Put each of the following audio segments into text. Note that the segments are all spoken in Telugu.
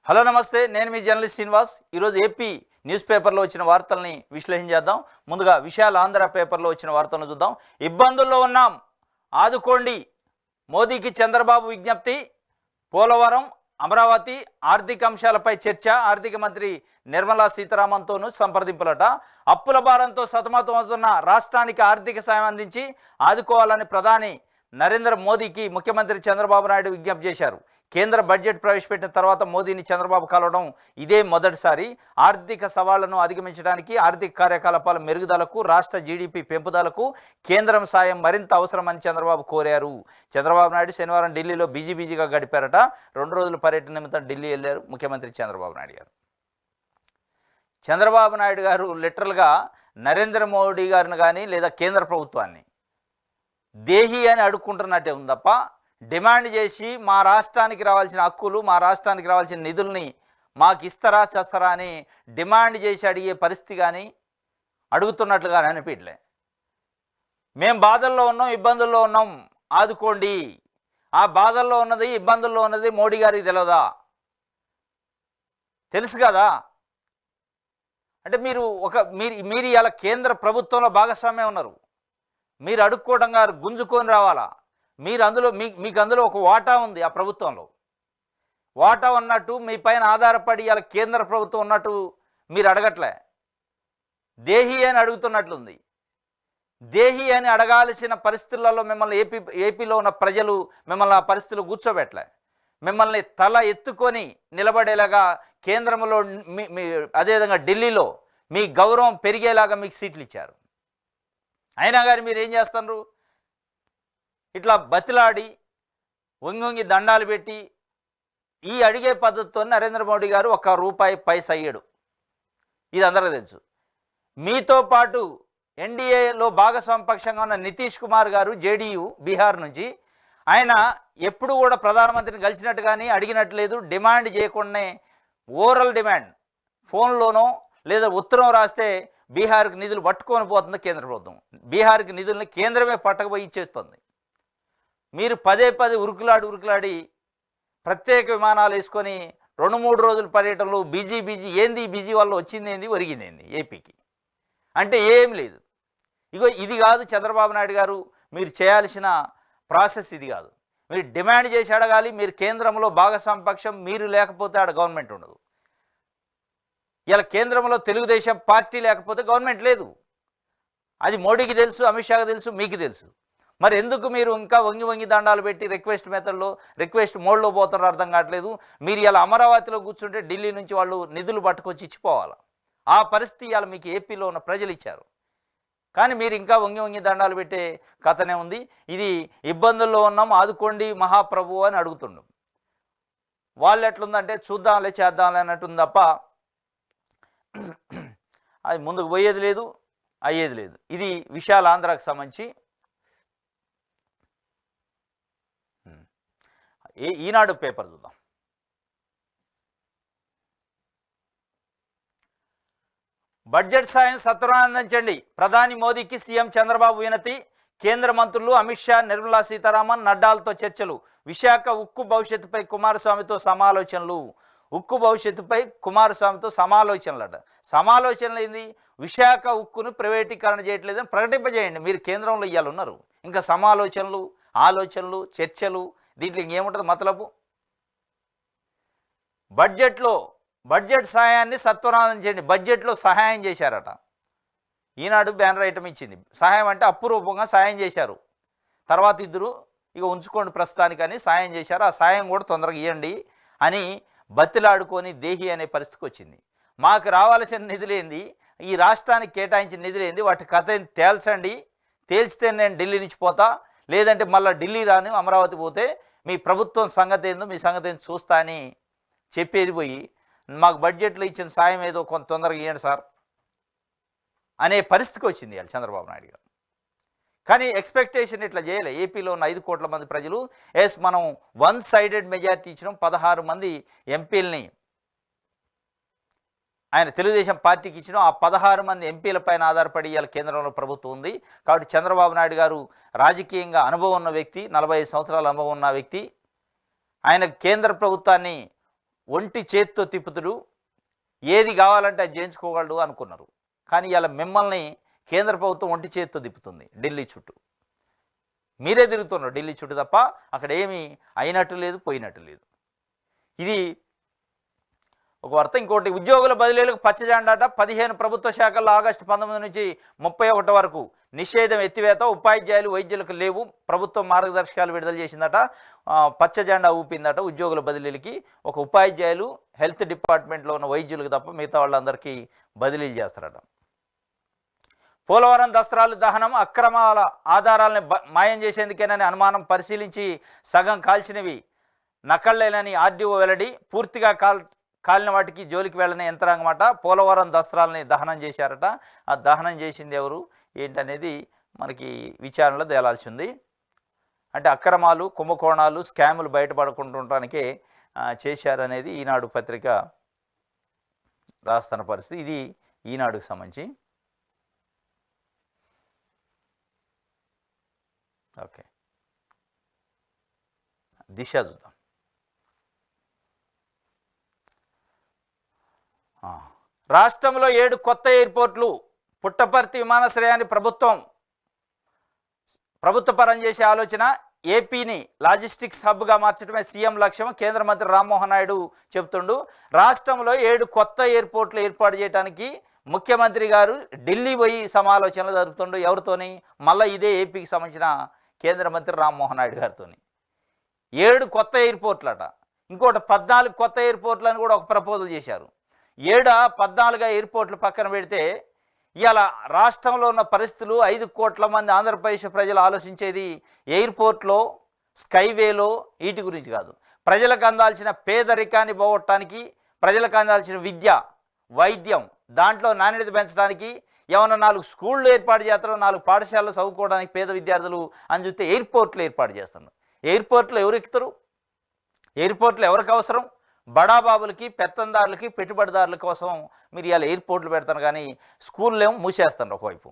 హలో నమస్తే, నేను మీ జర్నలిస్ట్ శ్రీనివాస్. ఈరోజు ఏపీ న్యూస్ పేపర్లో వచ్చిన వార్తల్ని విశ్లేషించేద్దాం. ముందుగా విశాల్ ఆంధ్ర పేపర్లో వచ్చిన వార్తలను చూద్దాం. ఇబ్బందుల్లో ఉన్నాం, ఆదుకోండి, మోదీకి చంద్రబాబు విజ్ఞప్తి. పోలవరం, అమరావతి ఆర్థిక అంశాలపై చర్చ. ఆర్థిక మంత్రి నిర్మలా సీతారామన్తోనూ సంప్రదింపులట. అప్పుల భారంతో సతమతమవుతున్న రాష్ట్రానికి ఆర్థిక సాయం అందించి ఆదుకోవాలని ప్రధాని నరేంద్ర మోదీకి ముఖ్యమంత్రి చంద్రబాబు నాయుడు విజ్ఞప్తి చేశారు. కేంద్ర బడ్జెట్ ప్రవేశపెట్టిన తర్వాత మోదీని చంద్రబాబు కలవడం ఇదే మొదటిసారి. ఆర్థిక సవాళ్లను అధిగమించడానికి, ఆర్థిక కార్యకలాపాల మెరుగుదలకు, రాష్ట్ర జీడీపీ పెంపుదలకు కేంద్రం సాయం మరింత అవసరమని చంద్రబాబు కోరారు. చంద్రబాబు నాయుడు శనివారం ఢిల్లీలో బిజీగా గడిపారట. 2 రోజుల పర్యటన నిమిత్తం ఢిల్లీ వెళ్ళారు ముఖ్యమంత్రి చంద్రబాబు నాయుడు గారు. చంద్రబాబు నాయుడు గారు లిటరల్గా నరేంద్ర మోడీ గారిని కానీ లేదా కేంద్ర ప్రభుత్వాన్ని దేహి అని అడుక్కుంటున్నట్టే ఉంది తప్ప, డిమాండ్ చేసి మా రాష్ట్రానికి రావాల్సిన హక్కులు, మా రాష్ట్రానికి రావాల్సిన నిధుల్ని మాకు ఇస్తారా చేస్తారా అని డిమాండ్ చేసి అడిగే పరిస్థితి కానీ అడుగుతున్నట్లుగా అనిపించలే. మేము బాధల్లో ఉన్నాం, ఇబ్బందుల్లో ఉన్నాం, ఆదుకోండి. ఆ బాధల్లో ఉన్నది, ఇబ్బందుల్లో ఉన్నది మోడీ గారికి తెలియదా? తెలుసు కదా. అంటే మీరు ఇలా కేంద్ర ప్రభుత్వంలో భాగస్వామ్యం ఉన్నారు. మీరు అడుక్కోవడం గారు గుంజుకొని రావాలా? మీరు అందులో మీకు అందులో ఒక వాటా ఉంది. ఆ ప్రభుత్వంలో వాటా ఉన్నట్టు మీ పైన ఆధారపడి ఇలా కేంద్ర ప్రభుత్వం ఉన్నట్టు మీరు అడగట్లే. దేహి అని అడుగుతున్నట్లుంది. దేహి అని అడగాల్సిన పరిస్థితులలో మిమ్మల్ని ఏపీలో ఉన్న ప్రజలు మిమ్మల్ని ఆ పరిస్థితులు కూర్చోబెట్టలే. మిమ్మల్ని తల ఎత్తుకొని నిలబడేలాగా కేంద్రంలో అదేవిధంగా ఢిల్లీలో మీ గౌరవం పెరిగేలాగా మీకు సీట్లు ఇచ్చారు. అయినా కానీ మీరు ఏం చేస్తున్నారు? ఇట్లా బతిలాడి వంగి దండాలు పెట్టి ఈ అడిగే పద్ధతితో నరేంద్ర మోడీ గారు ₹1 పైసా అయ్యాడు. ఇది అందరికీ తెలుసు. మీతో పాటు ఎన్డీఏలో భాగస్వామ్యపక్షంగా ఉన్న నితీష్ కుమార్ గారు జేడీయూ బీహార్ నుంచి, ఆయన ఎప్పుడు కూడా ప్రధానమంత్రిని కలిసినట్టు కానీ అడిగినట్టు లేదు. డిమాండ్ చేయకుండానే ఓరల్ డిమాండ్ ఫోన్లోనో లేదా ఉత్తరం రాస్తే బీహార్కి నిధులు పట్టుకొని పోతుంది కేంద్ర ప్రభుత్వం. బీహార్కి నిధుల్ని కేంద్రమే పట్టకపోయి ఇచ్చేస్తుంది. మీరు పదే ఉరుకులాడి ప్రత్యేక విమానాలు వేసుకొని 2-3 రోజుల పర్యటనలు బిజీ ఏంది? బిజీ వల్ల వచ్చింది ఏంది, ఒరిగింది ఏంది ఏపీకి? అంటే ఏం లేదు. ఇగో ఇది కాదు చంద్రబాబు నాయుడు గారు మీరు చేయాల్సిన ప్రాసెస్. ఇది కాదు. మీరు డిమాండ్ చేసి అడగాలి. మీరు కేంద్రంలో భాగస్వామ్యపక్షం, మీరు లేకపోతే ఆడ గవర్నమెంట్ ఉండదు. ఇలా కేంద్రంలో తెలుగుదేశం పార్టీ లేకపోతే గవర్నమెంట్ లేదు. అది మోడీకి తెలుసు, అమిత్ షాకి తెలుసు, మీకు తెలుసు. మరి ఎందుకు మీరు ఇంకా వంగి దండాలు పెట్టి రిక్వెస్ట్ మోడ్లో పోతారో అర్థం కావట్లేదు. మీరు ఇలా అమరావతిలో కూర్చుంటే ఢిల్లీ నుంచి వాళ్ళు నిధులు పట్టుకొచ్చి ఇచ్చిపోవాలి. ఆ పరిస్థితి ఇలా మీకు ఏపీలో ఉన్న ప్రజలు ఇచ్చారు. కానీ మీరు ఇంకా వంగి దండాలు పెట్టే కథనే ఉంది. ఇది ఇబ్బందుల్లో ఉన్నాం, ఆదుకోండి మహాప్రభు అని అడుగుతుండం. వాళ్ళు ఎట్లుందంటే చూద్దాంలే చేద్దాంలే అన్నట్టుంది తప్ప అది ముందుకు పోయేది లేదు, అయ్యేది లేదు. ఇది విశాల్ ఆంధ్రాకి సంబంధించి ఈనాడు పేపర్ చూద్దాం. బడ్జెట్ సాయం సత్వరం అందించండి, ప్రధాని మోదీకి సీఎం చంద్రబాబు వినతి. కేంద్ర మంత్రులు అమిత్ షా, నిర్మలా సీతారామన్, నడ్డాలతో చర్చలు. విశాఖ ఉక్కు భవిష్యత్తుపై కుమారస్వామితో సమాలోచనలు. ఉక్కు భవిష్యత్తుపై కుమారస్వామితో సమాలోచనలట. సమాలోచనలు ఏంది? విశాఖ ఉక్కును ప్రైవేటీకరణ చేయట్లేదని ప్రకటింపజేయండి. మీరు కేంద్రంలో ఇవాళ ఉన్నారు. ఇంకా సమాలోచనలు, ఆలోచనలు, చర్చలు, దీంట్లో ఇంకేముంటుంది మతలబు? బడ్జెట్ సహాయాన్ని సత్వరం చేయండి. బడ్జెట్లో సహాయం చేశారట. ఈనాడు బ్యానర్ ఐటమ్ ఇచ్చింది. సహాయం అంటే అప్పు రూపంగా సాయం చేశారు. తర్వాత ఇద్దరు ఇక ఉంచుకోండి ప్రస్తుతానికని సాయం చేశారు. ఆ సాయం కూడా తొందరగా ఇవ్వండి అని బతిలాడుకొని దేహి అనే పరిస్థితికి వచ్చింది. మాకు రావాల్సిన నిధులేంది, ఈ రాష్ట్రానికి కేటాయించిన నిధులేంది, వాటి కథ తేల్చండి. తేల్చితే నేను ఢిల్లీ నుంచి పోతా, లేదంటే మళ్ళీ ఢిల్లీ రాను, అమరావతి పోతే మీ ప్రభుత్వం సంగతి ఏందో మీ సంగతి ఏందో చూస్తా అని చెప్పేది పోయి, మాకు బడ్జెట్లో ఇచ్చిన సాయం ఏదో కొంత తొందరగా ఇవ్వండి సార్ అనే పరిస్థితికి వచ్చింది ఇవాళ చంద్రబాబు నాయుడు గారు. కానీ ఎక్స్పెక్టేషన్ ఇట్లా చేయలే. ఏపీలో ఉన్న 5 కోట్ల మంది ప్రజలు మనం 1 సైడెడ్ మెజారిటీ ఇచ్చినాం. 16 మంది ఎంపీలని ఆయన తెలుగుదేశం పార్టీకి ఇచ్చినాం. ఆ 16 మంది ఎంపీల పైన ఆధారపడి ఇవాళ కేంద్రంలో ప్రభుత్వం ఉంది. కాబట్టి చంద్రబాబు నాయుడు గారు రాజకీయంగా అనుభవం ఉన్న వ్యక్తి, 45 సంవత్సరాల అనుభవం ఉన్న వ్యక్తి. ఆయన కేంద్ర ప్రభుత్వాన్ని ఒంటి చేత్తో తిప్పుతుడు, ఏది కావాలంటే అది చేయించుకోగలడు అనుకున్నారు. కానీ ఇలా మిమ్మల్ని కేంద్ర ప్రభుత్వం ఒంటి చేత్తో తిప్పుతుంది ఢిల్లీ చుట్టూ. మీరే తిరుగుతున్నారు ఢిల్లీ చుట్టూ తప్ప అక్కడ ఏమీ అయినట్టు లేదు, పోయినట్టు లేదు. ఇది ఒక వార్త. ఇంకోటి, ఉద్యోగుల బదిలీలకు పచ్చజెండాట. 15 ప్రభుత్వ శాఖల్లో ఆగస్టు 19 నుంచి 31 వరకు నిషేధం ఎత్తివేత. ఉపాధ్యాయులు, వైద్యులకు లేవు. ప్రభుత్వం మార్గదర్శకాలు విడుదల చేసిందట. పచ్చజెండా ఊపిందట ఉద్యోగుల బదిలీలకి. ఒక ఉపాధ్యాయులు, హెల్త్ డిపార్ట్మెంట్లో ఉన్న వైద్యులకు తప్ప మిగతా వాళ్ళందరికీ బదిలీలు చేస్తారట. పోలవరం దసరాలు దహనం అక్రమాల ఆధారాలను మాయం చేసేందుకేనని అనుమానం. పరిశీలించి సగం కాల్చినవి నకళ్లేనని ఆర్డీఓ వెల్లడి. పూర్తిగా కాలిన వాటికి జోలికి వెళ్ళని యంత్రాంగమాట. పోలవరం దసరాలని దహనం చేశారట. ఆ దహనం చేసింది ఎవరు ఏంటనేది మనకి విచారణలో తేలాల్సి ఉంది. అంటే అక్రమాలు, కుంభకోణాలు, స్కాములు బయటపడకుంటుండటానికే చేశారనేది ఈనాడు పత్రిక రాస్తున్న పరిస్థితి. ఇది ఈనాడుకు సంబంధించి. ఓకే, దిశ చూద్దాం. రాష్ట్రంలో 7 కొత్త ఎయిర్పోర్ట్లు. పుట్టపర్తి విమానాశ్రయాన్ని ప్రభుత్వపరం చేసే ఆలోచన. ఏపీని లాజిస్టిక్స్ హబ్గా మార్చడమే సీఎం లక్ష్యం. కేంద్ర మంత్రి రామ్మోహన్ నాయుడు చెబుతుండు. రాష్ట్రంలో 7 కొత్త ఎయిర్పోర్ట్లు ఏర్పాటు చేయడానికి ముఖ్యమంత్రి గారు ఢిల్లీ పోయి సమాలోచనలు జరుపుతుండు. ఎవరితోని? మళ్ళీ ఇదే ఏపీకి సంబంధించిన కేంద్ర మంత్రి రామ్మోహన్ నాయుడు గారితో. 7 కొత్త ఎయిర్పోర్ట్లట. ఇంకోటి 14 కొత్త ఎయిర్పోర్ట్లు అని కూడా ఒక ప్రపోజల్ చేశారు. 14 ఎయిర్పోర్ట్లు పక్కన పెడితే ఇవాళ రాష్ట్రంలో ఉన్న పరిస్థితులు 5 కోట్ల మంది ఆంధ్రప్రదేశ్ ప్రజలు ఆలోచించేది ఎయిర్పోర్ట్లో, స్కైవేలో వీటి గురించి కాదు. ప్రజలకు అందాల్సిన పేదరికాన్ని పోగొట్టడానికి, ప్రజలకు అందాల్సిన విద్య, వైద్యం, దాంట్లో నాణ్యత పెంచడానికి ఏమన్నా 4 స్కూళ్ళు ఏర్పాటు చేస్తారో, 4 పాఠశాలలు చదువుకోవడానికి పేద విద్యార్థులు అని చూస్తే ఎయిర్పోర్ట్లు ఏర్పాటు చేస్తున్నారు. ఎయిర్పోర్ట్లు ఎవరు ఎక్కుతారు? ఎయిర్పోర్ట్లు ఎవరికి అవసరం? బడాబాబులకి, పెత్తందారులకి, పెట్టుబడిదారుల కోసం మీరు ఇవాళ ఎయిర్పోర్ట్లు పెడతారు. కానీ స్కూళ్ళు ఏమో మూసేస్తారు. ఒకవైపు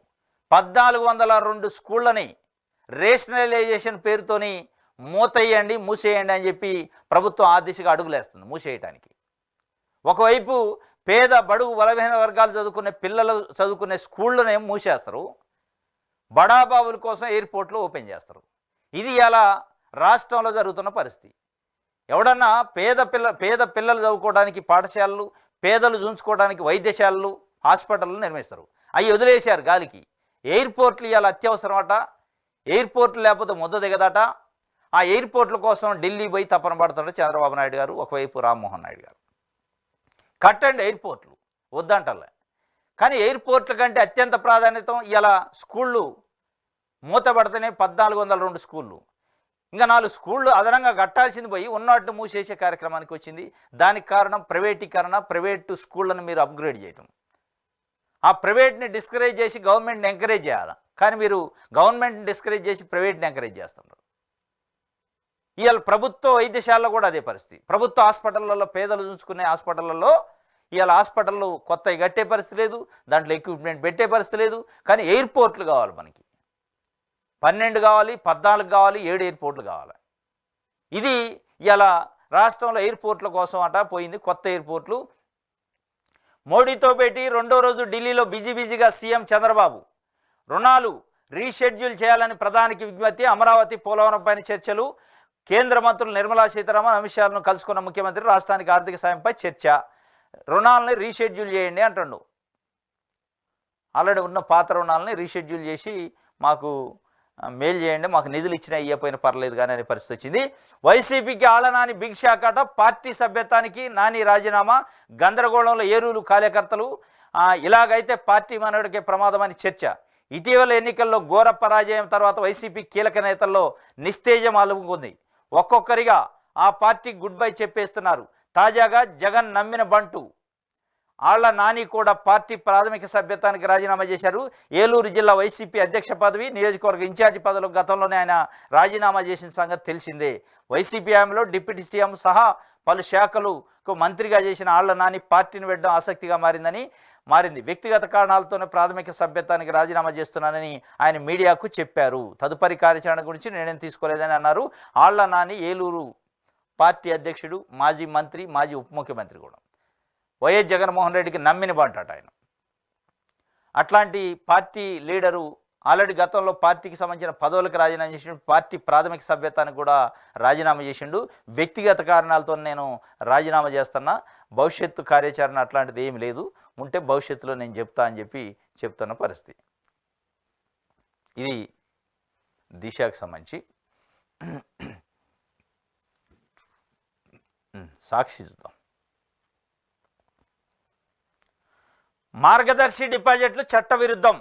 1402 స్కూళ్ళని రేషనలైజేషన్ పేరుతోని మూసేయండి అని చెప్పి ప్రభుత్వం ఆ దిశగా అడుగులేస్తుంది మూసేయటానికి. ఒకవైపు పేద, బడుగు, బలహీన వర్గాలు చదువుకునే పిల్లలు చదువుకునే స్కూళ్ళను ఏమో మూసేస్తారు. బడాబాబుల కోసం ఎయిర్పోర్ట్లు ఓపెన్ చేస్తారు. ఇది ఇలా రాష్ట్రంలో జరుగుతున్న పరిస్థితి. ఎవడన్నా పేద పిల్లలు చదువుకోవడానికి పాఠశాలలు, పేదలు చూసుకోవడానికి వైద్యశాలలు, హాస్పిటళ్ళు నిర్మిస్తారు. అవి వదిలేశారు గాలికి. ఎయిర్పోర్ట్లు ఇవాళ అత్యవసరం అట. ఎయిర్పోర్ట్లు లేకపోతే ముద్ద దిగదట. ఆ ఎయిర్పోర్ట్ల కోసం ఢిల్లీ పోయి తపన పడుతుంటే చంద్రబాబు నాయుడు గారు, ఒకవైపు రామ్మోహన్ నాయుడు గారు. కట్టండి ఎయిర్పోర్ట్లు, వద్దంటలే. కానీ ఎయిర్పోర్ట్ల కంటే అత్యంత ప్రాధాన్యత ఇవాళ స్కూళ్ళు మూతపడితేనే 1402 స్కూళ్ళు. ఇంకా 4 స్కూళ్ళు అదనంగా కట్టాల్సింది పోయి ఉన్నట్టు మూసేసే కార్యక్రమానికి వచ్చింది. దానికి కారణం ప్రైవేటీకరణ, ప్రైవేటు స్కూళ్ళను మీరు అప్గ్రేడ్ చేయటం. ఆ ప్రైవేట్ని డిస్కరేజ్ చేసి గవర్నమెంట్ని ఎంకరేజ్ చేయాలి. కానీ మీరు గవర్నమెంట్ని డిస్కరేజ్ చేసి ప్రైవేట్ని ఎంకరేజ్ చేస్తున్నారు. ఇవాళ ప్రభుత్వ వైద్యశాలలో కూడా అదే పరిస్థితి. ప్రభుత్వ హాస్పిటళ్ళలో, పేదలు చూసుకునే హాస్పిటళ్ళలో ఇవాళ హాస్పిటళ్ళు కొత్తవి కట్టే పరిస్థితి లేదు, దాంట్లో ఎక్విప్మెంట్ పెట్టే పరిస్థితి లేదు. కానీ ఎయిర్పోర్ట్లు కావాలి మనకి. 12 కావాలి, 14 కావాలి, 7 ఎయిర్పోర్ట్లు కావాలి. ఇది ఇలా రాష్ట్రంలో ఎయిర్పోర్ట్ల కోసం అట పోయింది. కొత్త ఎయిర్పోర్ట్లు. మోడీతో భేటీ. 2వ రోజు ఢిల్లీలో బిజీగా సీఎం చంద్రబాబు. రుణాలు రీషెడ్యూల్ చేయాలని ప్రధానికి విజ్ఞప్తి. అమరావతి, పోలవరం పైన చర్చలు. కేంద్ర మంత్రులు నిర్మలా సీతారామన్, అమిత్ షాను కలుసుకున్న ముఖ్యమంత్రి. రాష్ట్రానికి ఆర్థిక సాయంపై చర్చ. రుణాలని రీషెడ్యూల్ చేయండి అంటుండు. ఆల్రెడీ ఉన్న పాత రుణాలని రీషెడ్యూల్ చేసి మాకు మెయిల్ చేయండి, మాకు నిధులు ఇచ్చినా ఇవ్వకపోయినా పర్లేదు కానీ అనే పరిస్థితి వచ్చింది. వైసీపీకి ఆళ్లనాని బిగ్ షాక్ అట. పార్టీ సభ్యత్వానికి నాని రాజీనామా. గందరగోళంలో ఏరూరు కార్యకర్తలు. ఇలాగైతే పార్టీ మనవడికే ప్రమాదమని చర్చ. ఇటీవల ఎన్నికల్లో ఘోర పరాజయం తర్వాత వైసీపీ కీలక నేతల్లో నిస్తేజం అలుముకుంది. ఒక్కొక్కరిగా ఆ పార్టీకి గుడ్ బై చెప్పేస్తున్నారు. తాజాగా జగన్ నమ్మిన బంటు ఆళ్ల నాని కూడా పార్టీ ప్రాథమిక సభ్యత్వానికి రాజీనామా చేశారు. ఏలూరు జిల్లా వైసీపీ అధ్యక్ష పదవి, నియోజకవర్గ ఇన్ఛార్జి పదవులకు గతంలోనే ఆయన రాజీనామా చేసిన సంగతి తెలిసిందే. వైసీపీ హయాంలో డిప్యూటీ సీఎం సహా పలు శాఖలకు మంత్రిగా చేసిన ఆళ్ల నాని పార్టీని పెట్టడం ఆసక్తిగా మారింది. వ్యక్తిగత కారణాలతోనే ప్రాథమిక సభ్యత్వానికి రాజీనామా చేస్తున్నానని ఆయన మీడియాకు చెప్పారు. తదుపరి కార్యాచరణ గురించి నిర్ణయం తీసుకోలేదని అన్నారు. ఆళ్ల నాని ఏలూరు పార్టీ అధ్యక్షుడు, మాజీ మంత్రి, మాజీ ఉప ముఖ్యమంత్రి కూడా. వైఎస్ జగన్మోహన్ రెడ్డికి నమ్మిన బంటాట ఆయన. అట్లాంటి పార్టీ లీడరు ఆల్రెడీ గతంలో పార్టీకి సంబంధించిన పదవులకు రాజీనామా చేసిండు, పార్టీ ప్రాథమిక సభ్యత్వానికి కూడా రాజీనామా చేసిండు. వ్యక్తిగత కారణాలతో నేను రాజీనామా చేస్తున్నా, భవిష్యత్తు కార్యాచరణ అట్లాంటిది ఏమి లేదు, ఉంటే భవిష్యత్తులో నేను చెప్తా అని చెప్పి చెప్తున్న పరిస్థితి. ఇది దిశకు సంబంధించి. సాక్షి చూద్దాం. మార్గదర్శి డిపాజిట్లు చట్టవిరుద్ధం,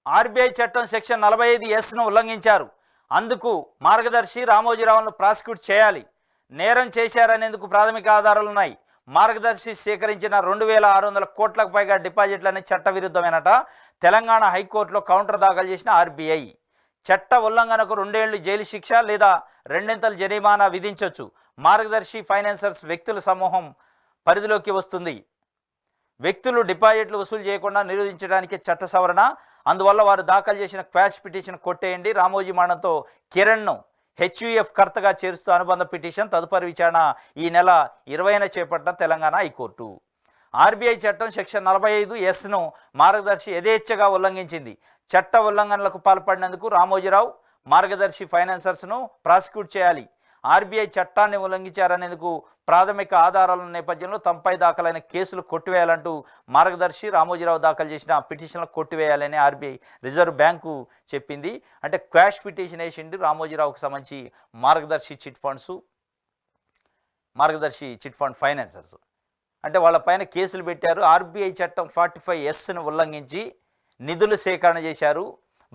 ఆర్బీఐ చట్టం సెక్షన్ 45(s)ను ఉల్లంఘించారు, అందుకు మార్గదర్శి రామోజీరావును ప్రాసిక్యూట్ చేయాలి, నేరం చేశారనేందుకు ప్రాథమిక ఆధారాలున్నాయి. మార్గదర్శి సేకరించిన 2600 కోట్లకు పైగా డిపాజిట్లనే చట్టవిరుద్ధమేనట. తెలంగాణ హైకోర్టులో కౌంటర్ దాఖలు చేసిన ఆర్బీఐ. చట్ట ఉల్లంఘనకు 2 ఏళ్లు జైలు శిక్ష లేదా 2 జరిమానా విధించవచ్చు. మార్గదర్శి ఫైనాన్సర్స్ వ్యక్తుల సమూహం పరిధిలోకి వస్తుంది. వ్యక్తులు డిపాజిట్లు వసూలు చేయకుండా నిరోధించడానికి చట్ట సవరణ, అందువల్ల వారు దాఖలు చేసిన క్వాష్ పిటిషన్ కొట్టేయండి. రామోజీ మరణంతో కిరణ్ను హెచ్యుఎఫ్ కర్తగా చేరుస్తూ అనుబంధ పిటిషన్ తదుపరి విచారణ ఈ నెల 20న చేపట్టిన తెలంగాణ హైకోర్టు. ఆర్బీఐ చట్టం సెక్షన్ 45(s)ను మార్గదర్శి యథేచ్ఛగా ఉల్లంఘించింది. చట్ట ఉల్లంఘనలకు పాల్పడినందుకు రామోజీరావు, మార్గదర్శి ఫైనాన్సర్స్ను ప్రాసిక్యూట్ చేయాలి. ఆర్బీఐ చట్టాన్ని ఉల్లంఘించారనేందుకు ప్రాథమిక ఆధారాల నేపథ్యంలో తమపై దాఖలైన కేసులు కొట్టివేయాలంటూ మార్గదర్శి, రామోజీరావు దాఖలు చేసిన పిటిషన్లు కొట్టివేయాలని ఆర్బీఐ రిజర్వ్ బ్యాంకు చెప్పింది. అంటే క్వాష్ పిటిషన్ వేసింది రామోజీరావుకు సంబంధించి మార్గదర్శి చిట్ ఫండ్ ఫైనాన్సర్స్. అంటే వాళ్ళపైన కేసులు పెట్టారు. ఆర్బీఐ చట్టం 45(s)ను ఉల్లంఘించి నిధులు సేకరణ చేశారు.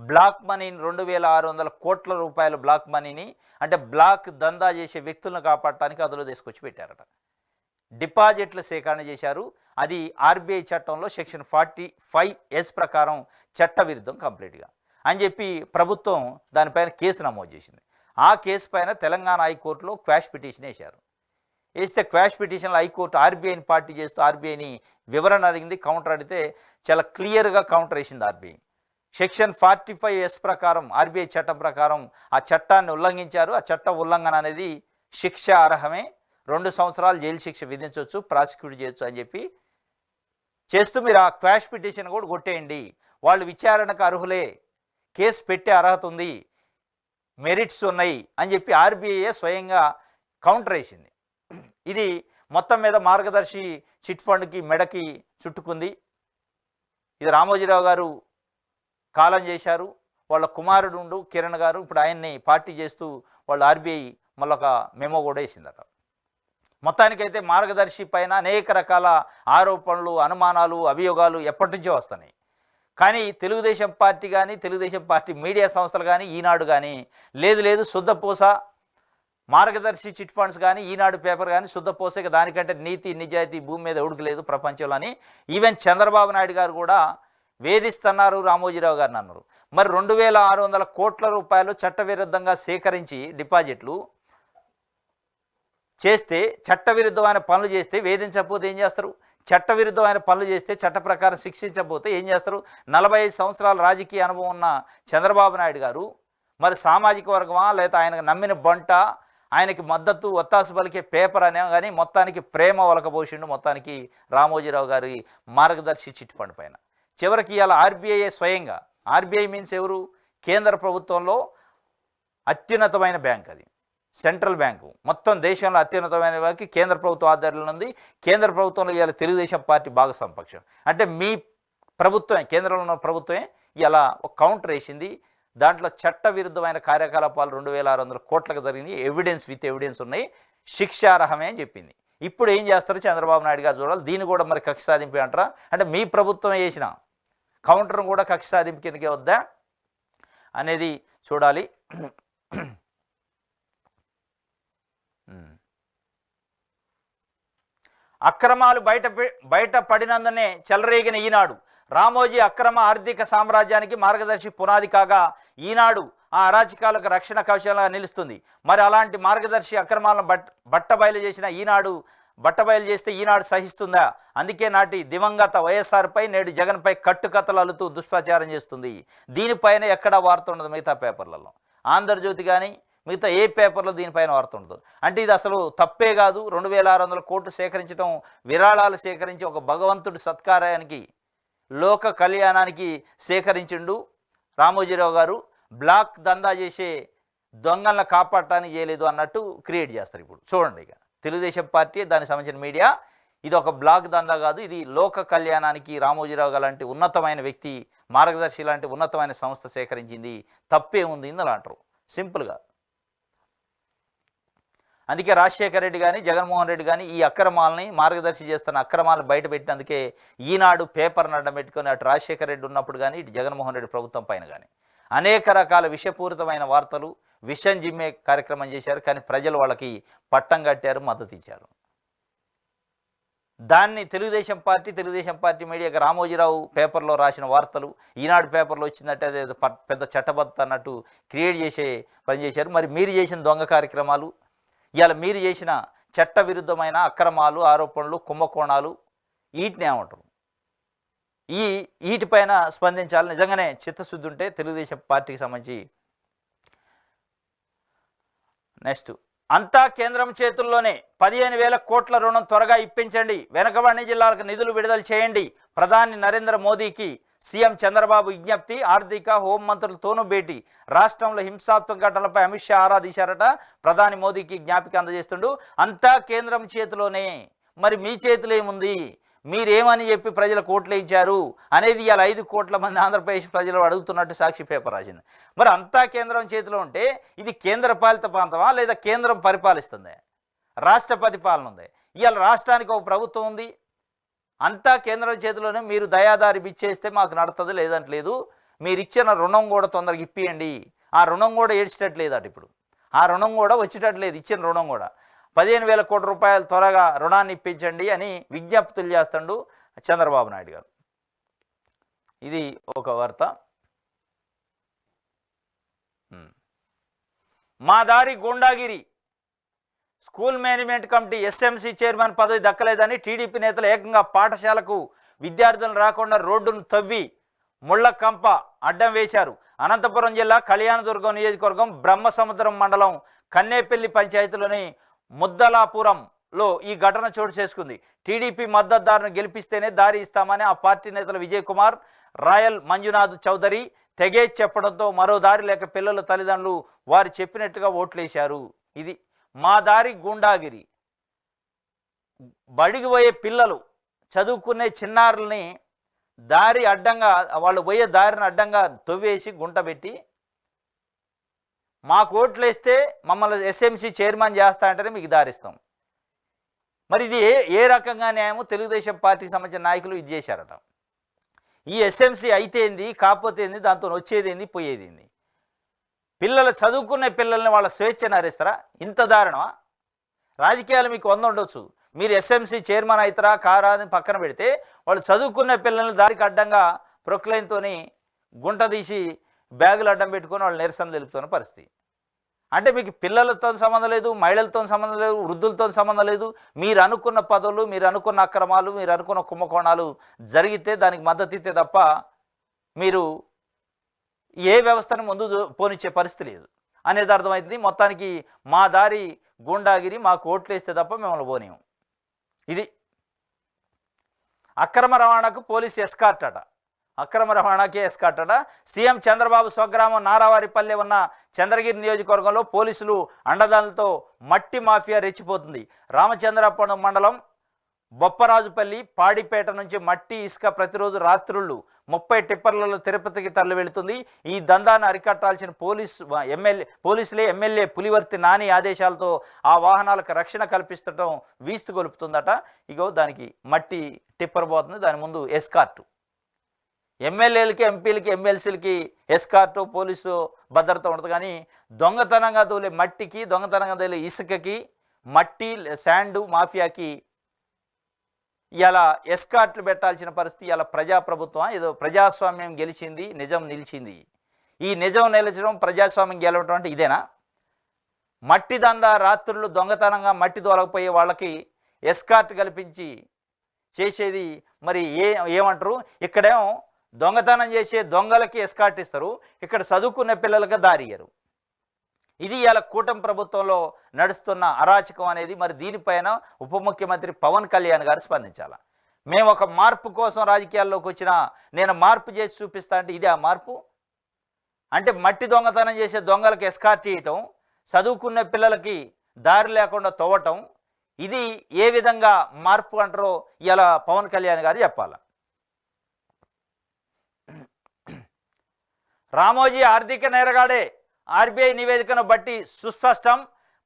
బ్లాక్ మనీని 2600 కోట్ల రూపాయల బ్లాక్ మనీని, అంటే బ్లాక్ దందా చేసే వ్యక్తులను కాపాడటానికి అదులో తీసుకొచ్చి పెట్టారట. డిపాజిట్లు సేకరణ చేశారు. అది ఆర్బీఐ చట్టంలో సెక్షన్ 45(s) ప్రకారం చట్టవిరుద్ధం కంప్లీట్గా అని చెప్పి ప్రభుత్వం దానిపైన కేసు నమోదు చేసింది. ఆ కేసు పైన తెలంగాణ హైకోర్టులో క్వాష్ పిటిషన్ వేశారు. వేస్తే క్వాష్ పిటిషన్లో హైకోర్టు ఆర్బీఐని పార్టీ చేస్తూ ఆర్బీఐని వివరణ అడిగింది. కౌంటర్ అడిగితే చాలా క్లియర్గా కౌంటర్ వేసింది ఆర్బీఐ. సెక్షన్ 45(s) ప్రకారం ఆర్బీఐ చట్టం ప్రకారం ఆ చట్టాన్ని ఉల్లంఘించారు. ఆ చట్ట ఉల్లంఘన అనేది శిక్ష అర్హమే, 2 సంవత్సరాలు జైలు శిక్ష విధించవచ్చు, ప్రాసిక్యూట్ చేయొచ్చు అని చెప్పి చేస్తూ మీరు ఆ క్వాష్ పిటిషన్ కూడా కొట్టేయండి, వాళ్ళు విచారణకు అర్హులే, కేసు పెట్టే అర్హత ఉంది, మెరిట్స్ ఉన్నాయి అని చెప్పి ఆర్బీఐ స్వయంగా కౌంటర్ వేసింది. ఇది మొత్తం మీద మార్గదర్శి చిట్ ఫండ్కి మెడకి చుట్టుకుంది. ఇది రామోజీరావు గారు కాలం చేశారు, వాళ్ళ కుమారుడు కిరణ్ గారు ఇప్పుడు ఆయన్ని పార్టీ చేస్తూ వాళ్ళు ఆర్బీఐ మళ్ళొక మెమో కూడా వేసిందట. మొత్తానికైతే మార్గదర్శి పైన అనేక రకాల ఆరోపణలు, అనుమానాలు, అభియోగాలు ఎప్పటి నుంచో వస్తున్నాయి. కానీ తెలుగుదేశం పార్టీ కానీ, తెలుగుదేశం పార్టీ మీడియా సంస్థలు కానీ, ఈనాడు కానీ లేదు శుద్ధపూస మార్గదర్శి చిట్ ఫండ్స్ కానీ, ఈనాడు పేపర్ కానీ శుద్ధపూస, దానికంటే నీతి నిజాయితీ భూమి మీద ఉడకలేదు ప్రపంచంలో అని ఈవెన్ చంద్రబాబు నాయుడు గారు కూడా వేధిస్తున్నారు రామోజీరావు గారిని అన్నారు. మరి 2600 కోట్ల రూపాయలు చట్టవిరుద్ధంగా సేకరించి డిపాజిట్లు చేస్తే, చట్టవిరుద్ధమైన పనులు చేస్తే వేధించకపోతే ఏం చేస్తారు? చట్టవిరుద్ధమైన పనులు చేస్తే చట్ట ప్రకారం శిక్షించకపోతే ఏం చేస్తారు? 45 సంవత్సరాల రాజకీయ అనుభవం ఉన్న చంద్రబాబు నాయుడు గారు మరి సామాజిక వర్గమా, లేదా ఆయనకు నమ్మిన బంట, ఆయనకి మద్దతు ఒత్తాసు పలికే పేపర్ అనే కానీ మొత్తానికి ప్రేమ ఒలకబోసిండు మొత్తానికి రామోజీరావు గారి మార్గదర్శి చిట్ ఫండ్ పైన. చివరికి ఇలా ఆర్బీఐ స్వయంగా, ఆర్బీఐ మీన్స్ ఎవరు? కేంద్ర ప్రభుత్వంలో అత్యున్నతమైన బ్యాంక్, అది సెంట్రల్ బ్యాంకు, మొత్తం దేశంలో అత్యున్నతమైన బ్యాంకు కేంద్ర ప్రభుత్వం ఆధ్వర్యంలో ఉంది. కేంద్ర ప్రభుత్వంలో ఇవాళ తెలుగుదేశం పార్టీ భాగస్వామ్య పక్షం. అంటే మీ ప్రభుత్వమే, కేంద్రంలో ఉన్న ప్రభుత్వమే ఇలా ఒక కౌంటర్ వేసింది. దాంట్లో చట్టవిరుద్ధమైన కార్యకలాపాలు 2600 కోట్లకు జరిగినాయి, విత్ ఎవిడెన్స్ ఉన్నాయి, శిక్షార్హమే అని చెప్పింది. ఇప్పుడు ఏం చేస్తారు చంద్రబాబు నాయుడు గారు చూడాలి. దీన్ని కూడా మరి కక్ష సాధింపు అంటారా? అంటే మీ ప్రభుత్వం వేసిన కౌంటర్ను కూడా కక్ష సాధింపు కిందకే వద్దా అనేది చూడాలి. అక్రమాలు బయటపడినందునే చెలరేగిన ఈనాడు, రామోజీ అక్రమ ఆర్థిక సామ్రాజ్యానికి మార్గదర్శి పునాది కాగా ఈనాడు ఆ అరాచకాలకు రక్షణ కవచంగా నిలుస్తుంది. మరి అలాంటి మార్గదర్శి అక్రమాలను బట్టబయలు చేస్తే ఈనాడు సహిస్తుందా? అందుకే నాటి దివంగత వైఎస్ఆర్పై నేడు జగన్పై కట్టుకథలు అల్లుతూ దుష్ప్రచారం చేస్తుంది. దీనిపైన ఎక్కడా వార్త ఉండదు మిగతా పేపర్లలో. ఆంధ్రజ్యోతి కానీ మిగతా ఏ పేపర్లో దీనిపైన వార్త ఉండదు. అంటే ఇది అసలు తప్పే కాదు. 2600 కోట్లు సేకరించడం, విరాళాలు సేకరించి ఒక భగవంతుడి సత్కార్యానికి, లోక కళ్యాణానికి సేకరించిండు రామోజీరావు గారు. బ్లాక్ దందా చేసే దొంగలను కాపాడటానికి చేయలేదు అన్నట్టు క్రియేట్ చేస్తారు. ఇప్పుడు చూడండి, ఇక తెలుగుదేశం పార్టీ దానికి సంబంధించిన మీడియా, ఇది ఒక బ్లాక్ దందా కాదు, ఇది లోక కళ్యాణానికి రామోజీరావు గారు లాంటి ఉన్నతమైన వ్యక్తి, మార్గదర్శి లాంటి ఉన్నతమైన సంస్థ సేకరించింది, తప్పే ఉంది ఇందులో అంటారు సింపుల్గా. అందుకే రాజశేఖర రెడ్డి కానీ జగన్మోహన్ రెడ్డి కానీ ఈ అక్రమాలని, మార్గదర్శి చేస్తున్న అక్రమాలను బయట పెట్టినందుకే ఈనాడు పేపర్ని అడ్డం పెట్టుకొని అటు రాజశేఖర రెడ్డి ఉన్నప్పుడు కానీ ఇటు జగన్మోహన్ రెడ్డి ప్రభుత్వం పైన కానీ అనేక రకాల విషపూరితమైన వార్తలు, విషం జిమ్మే కార్యక్రమం చేశారు. కానీ ప్రజలు వాళ్ళకి పట్టం కట్టారు, మద్దతు ఇచ్చారు. దాన్ని తెలుగుదేశం పార్టీ మీడియాకి రామోజీరావు పేపర్లో రాసిన వార్తలు, ఈనాడు పేపర్లో వచ్చిందంటే అదే పెద్ద చట్టబద్ధత అన్నట్టు క్రియేట్ చేసే పని చేశారు. మరి మీరు చేసిన దొంగ కార్యక్రమాలు, ఇవాళ మీరు చేసిన చట్ట విరుద్ధమైన అక్రమాలు, ఆరోపణలు, కుంభకోణాలు, వీటిని ఏమంటారు? వీటిపైన స్పందించాలి. నిజంగానే చిత్తశుద్ధి ఉంటే తెలుగుదేశం పార్టీకి సంబంధించి. నెక్స్ట్, అంతా కేంద్రం చేతుల్లోనే, 15,000 కోట్ల రుణం త్వరగా ఇప్పించండి, వెనుకబడిన జిల్లాలకు నిధులు విడుదల చేయండి, ప్రధాని నరేంద్ర మోదీకి సీఎం చంద్రబాబు విజ్ఞప్తి. ఆర్థిక, హోంమంత్రులతోనూ భేటీ. రాష్ట్రంలో హింసాత్మక ఘటనలపై అమిత్ షా ఆరా తీశారట. ప్రధాని మోదీకి జ్ఞాపిక అందజేస్తుండు. అంతా కేంద్రం చేతిలోనే, మరి మీ చేతిలో ఏముంది? మీరేమని చెప్పి ప్రజలకు ఓట్లు ఇచ్చారు అనేది ఇవాళ 5 కోట్ల మంది ఆంధ్రప్రదేశ్ ప్రజలు అడుగుతున్నట్టు సాక్షి పేపర్ రాసింది. మరి అంతా కేంద్రం చేతిలో ఉంటే ఇది కేంద్ర పాలిత ప్రాంతమా లేదా కేంద్రం పరిపాలిస్తుంది? రాష్ట్రపతి పాలన ఉంది. ఇవాళ రాష్ట్రానికి ఒక ప్రభుత్వం ఉంది. అంతా కేంద్రం చేతిలోనే. మీరు దయాదారి బిచ్చేస్తే మాకు నడుతుంది, లేదంటే లేదు. మీరు ఇచ్చిన రుణం కూడా తొందరగా ఇప్పియండి. ఆ రుణం కూడా ఏడ్చేటట్లేదు అటు, ఇప్పుడు ఆ రుణం కూడా వచ్చేటట్లేదు. ఇచ్చిన రుణం కూడా 15,000 కోట్ల రూపాయలు త్వరగా రుణాన్ని ఇప్పించండి అని విజ్ఞప్తులు చేస్తాడు చంద్రబాబు నాయుడు గారు. ఇది ఒక వార్త. మా దారి గూండాగిరి, school management committee SMC chairman పదవి దక్కలేదని టీడీపీ నేతలు ఏకంగా పాఠశాలకు విద్యార్థులను రాకుండా రోడ్డును తవ్వి ముళ్ళకంప అడ్డం వేశారు. అనంతపురం జిల్లా కళ్యాణదుర్గం నియోజకవర్గం బ్రహ్మసముద్రం మండలం కన్నేపల్లి పంచాయతీలోని ముద్దలాపురంలో ఈ ఘటన చోటు చేసుకుంది. టీడీపీ మద్దతుదారును గెలిపిస్తేనే దారి ఇస్తామని ఆ పార్టీ నేతలు విజయ్ కుమార్, రాయల్ మంజునాథ్ చౌదరి తెగేజ్ చెప్పడంతో మరో దారి లేక పిల్లల తల్లిదండ్రులు వారు చెప్పినట్టుగా ఓట్లేశారు. ఇది మా దారి గూండాగిరి. బడికి పోయే పిల్లలు, చదువుకునే చిన్నారుల్ని దారి అడ్డంగా, వాళ్ళు పోయే దారిని అడ్డంగా తవ్వేసి గుంట పెట్టి మాకు ఓట్లు వేస్తే మమ్మల్ని ఎస్ఎంసీ చైర్మన్ చేస్తా అంటేనే మీకు దారిస్తాం. మరి ఇది ఏ రకంగా న్యాయమో తెలుగుదేశం పార్టీకి సంబంధించిన నాయకులు ఇది చేశారట. ఈ ఎస్ఎంసీ అయితే ఏంది, కాకపోతే ఏంది, దాంతో వచ్చేది ఏంది, పోయేది ఏంది? పిల్లలు, చదువుకునే పిల్లల్ని వాళ్ళ స్వేచ్ఛను హరిస్తారా? ఇంత దారుణమా? రాజకీయాలు మీకు 100 ఉండొచ్చు. మీరు ఎస్ఎంసీ చైర్మన్ అవుతారా కారా అని పక్కన పెడితే, వాళ్ళు చదువుకునే పిల్లల్ని దారికి అడ్డంగా ప్రొక్లైన్తో గుంట తీసి బ్యాగులు అడ్డం పెట్టుకొని వాళ్ళు నిరసన తెలుపుతున్న పరిస్థితి. అంటే మీకు పిల్లలతో సంబంధం లేదు, మహిళలతో సంబంధం లేదు, వృద్ధులతో సంబంధం లేదు. మీరు అనుకున్న పదవులు, మీరు అనుకున్న అక్రమాలు, మీరు అనుకున్న కుంభకోణాలు జరిగితే దానికి మద్దతు ఇస్తే తప్ప మీరు ఏ వ్యవస్థను ముందు పోనిచ్చే పరిస్థితి లేదు అనేది అర్థమవుతుంది. మొత్తానికి మా దారి గూండాగిరి, మాకు ఓట్లు వేస్తే తప్ప మిమ్మల్ని పోనీయం. ఇది అక్రమ రవాణాకు పోలీసు ఎస్కార్ట్ అట. అక్రమ రవాణాకే ఎస్కార్ట్ అట. సీఎం చంద్రబాబు స్వగ్రామం నారావారిపల్లె ఉన్న చంద్రగిరి నియోజకవర్గంలో పోలీసులు అండదానులతో మట్టి మాఫియా రెచ్చిపోతుంది. రామచంద్రపురం మండలం బొప్పరాజుపల్లి, పాడిపేట నుంచి మట్టి, ఇసుక ప్రతిరోజు రాత్రుళ్ళు 30 టిప్పర్లలో తిరుపతికి తరలి వెళుతుంది. ఈ దందాన్ని అరికట్టాల్సిన పోలీసులే ఎమ్మెల్యే పులివర్తి నాని ఆదేశాలతో ఆ వాహనాలకు రక్షణ కల్పిస్తుండటం వీస్తు గొలుపుతుందట. ఇగో దానికి మట్టి టిప్పర్ పోతుంది, దాని ముందు ఎస్కార్టు. ఎమ్మెల్యేలకి, ఎంపీలకి, ఎమ్మెల్సీలకి ఎస్కార్టు, పోలీసు భద్రత ఉంటుంది. కానీ దొంగతనంగా తోలే మట్టికి, దొంగతనంగా తోలే ఇసుకకి, మట్టి శాండు మాఫియాకి ఇలా ఎస్కార్ట్లు పెట్టాల్సిన పరిస్థితి. ఇలా ప్రజాప్రభుత్వం, ఏదో ప్రజాస్వామ్యం గెలిచింది, నిజం నిలిచింది. ఈ నిజం నిలిచడం, ప్రజాస్వామ్యం గెలవడం అంటే ఇదేనా? మట్టి దందా, రాత్రులు దొంగతనంగా మట్టి తోలకపోయే వాళ్ళకి ఎస్కార్ట్ కల్పించి చేసేది మరి ఏమంటారు? ఇక్కడేమో దొంగతనం చేసే దొంగలకి ఎస్కార్ట్ ఇస్తారు, ఇక్కడ చదువుకునే పిల్లలకి దారి ఇయ్యరు. ఇది ఇలా కూటమి ప్రభుత్వంలో నడుస్తున్న అరాచకం అనేది. మరి దీనిపైన ఉప ముఖ్యమంత్రి పవన్ కళ్యాణ్ గారు స్పందించాలి. మేము ఒక మార్పు కోసం రాజకీయాల్లోకి వచ్చినా నేను మార్పు చేసి చూపిస్తా అంటే ఇదే ఆ మార్పు? అంటే మట్టి దొంగతనం చేసే దొంగలకు ఎస్కార్ట్ ఇవ్వటం, చదువుకునే పిల్లలకి దారి లేకుండా తవ్వటం, ఇది ఏ విధంగా మార్పు అంటారో ఇలా పవన్ కళ్యాణ్ గారు చెప్పాలి. రామోజీ ఆర్థిక నేరగాడే, ఆర్బీఐ నివేదికను బట్టి సుస్పష్టం.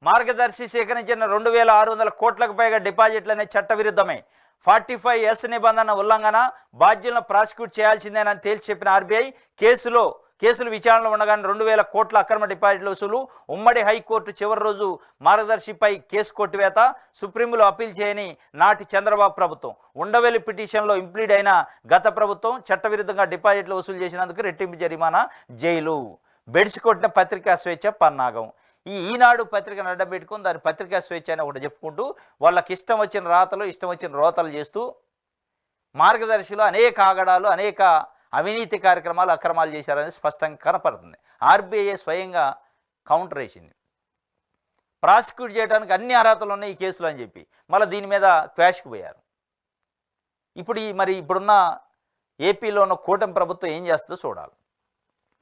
మార్గదర్శి సేకరించిన 2600 కోట్లకు పైగా డిపాజిట్లనే చట్టవిరుద్ధమే. 45S నిబంధన ఉల్లంఘన, బాధ్యులను ప్రాసిక్యూట్ చేయాల్సిందేనని తేల్చి చెప్పిన ఆర్బీఐ కేసులు విచారణలో ఉండగానే 2000 కోట్ల అక్రమ డిపాజిట్ల వసూలు. ఉమ్మడి హైకోర్టు చివరి రోజు మార్గదర్శిపై కేసు కొట్టివేత. సుప్రీంలో అప్పీల్ చేయని నాటి చంద్రబాబు ప్రభుత్వం. ఉండవెల్లి పిటిషన్లో ఇంప్లీడ్ అయిన గత ప్రభుత్వం. చట్టవిరుద్ధంగా డిపాజిట్లు వసూలు చేసినందుకు రెట్టింపు జరిమానా, జైలు. బెడిసి కొట్టిన పత్రికా స్వేచ్ఛ పన్నాగం. ఈనాడు పత్రికను అడ్డం పెట్టుకుని దాని పత్రికా స్వేచ్ఛ అని ఒకటి చెప్పుకుంటూ వాళ్ళకి ఇష్టం వచ్చిన రాతలు, ఇష్టం వచ్చిన రోతలు చేస్తూ మార్గదర్శిలో అనేక ఆగడాలు, అనేక అవినీతి కార్యక్రమాలు, అక్రమాలు చేశారని స్పష్టంగా కనపడుతుంది. ఆర్బీఐ స్వయంగా కౌంటర్ వేసింది. ప్రాసిక్యూట్ చేయడానికి అన్ని అర్హతలు ఉన్నాయి ఈ కేసులు అని చెప్పి మళ్ళీ దీని మీద క్వాష్కి పోయారు. ఇప్పుడున్న ఏపీలో ఉన్న కూటమి ప్రభుత్వం ఏం చేస్తుందో చూడాలి.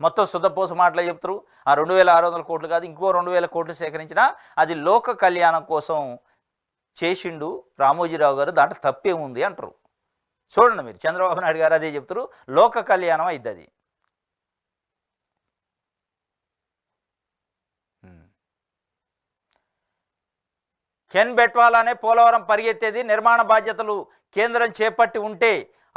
మొత్తం శుద్ధపోస మాటలే చెప్తారు. ఆ 2600 కోట్లు కాదు, ఇంకో 2000 కోట్లు సేకరించినా అది లోక కళ్యాణం కోసం చేసిండు రామోజీరావు గారు, దాంట్లో తప్పేముంది అంటారు. చూడండి మీరు, చంద్రబాబు నాయుడు గారు అదే చెప్తారు, లోక కళ్యాణం అయింది అది. కెన్ బెట్వాలానే పోలవరం పరిగెత్తేది. నిర్మాణ బాధ్యతలు కేంద్రం చేపట్టి ఉంటే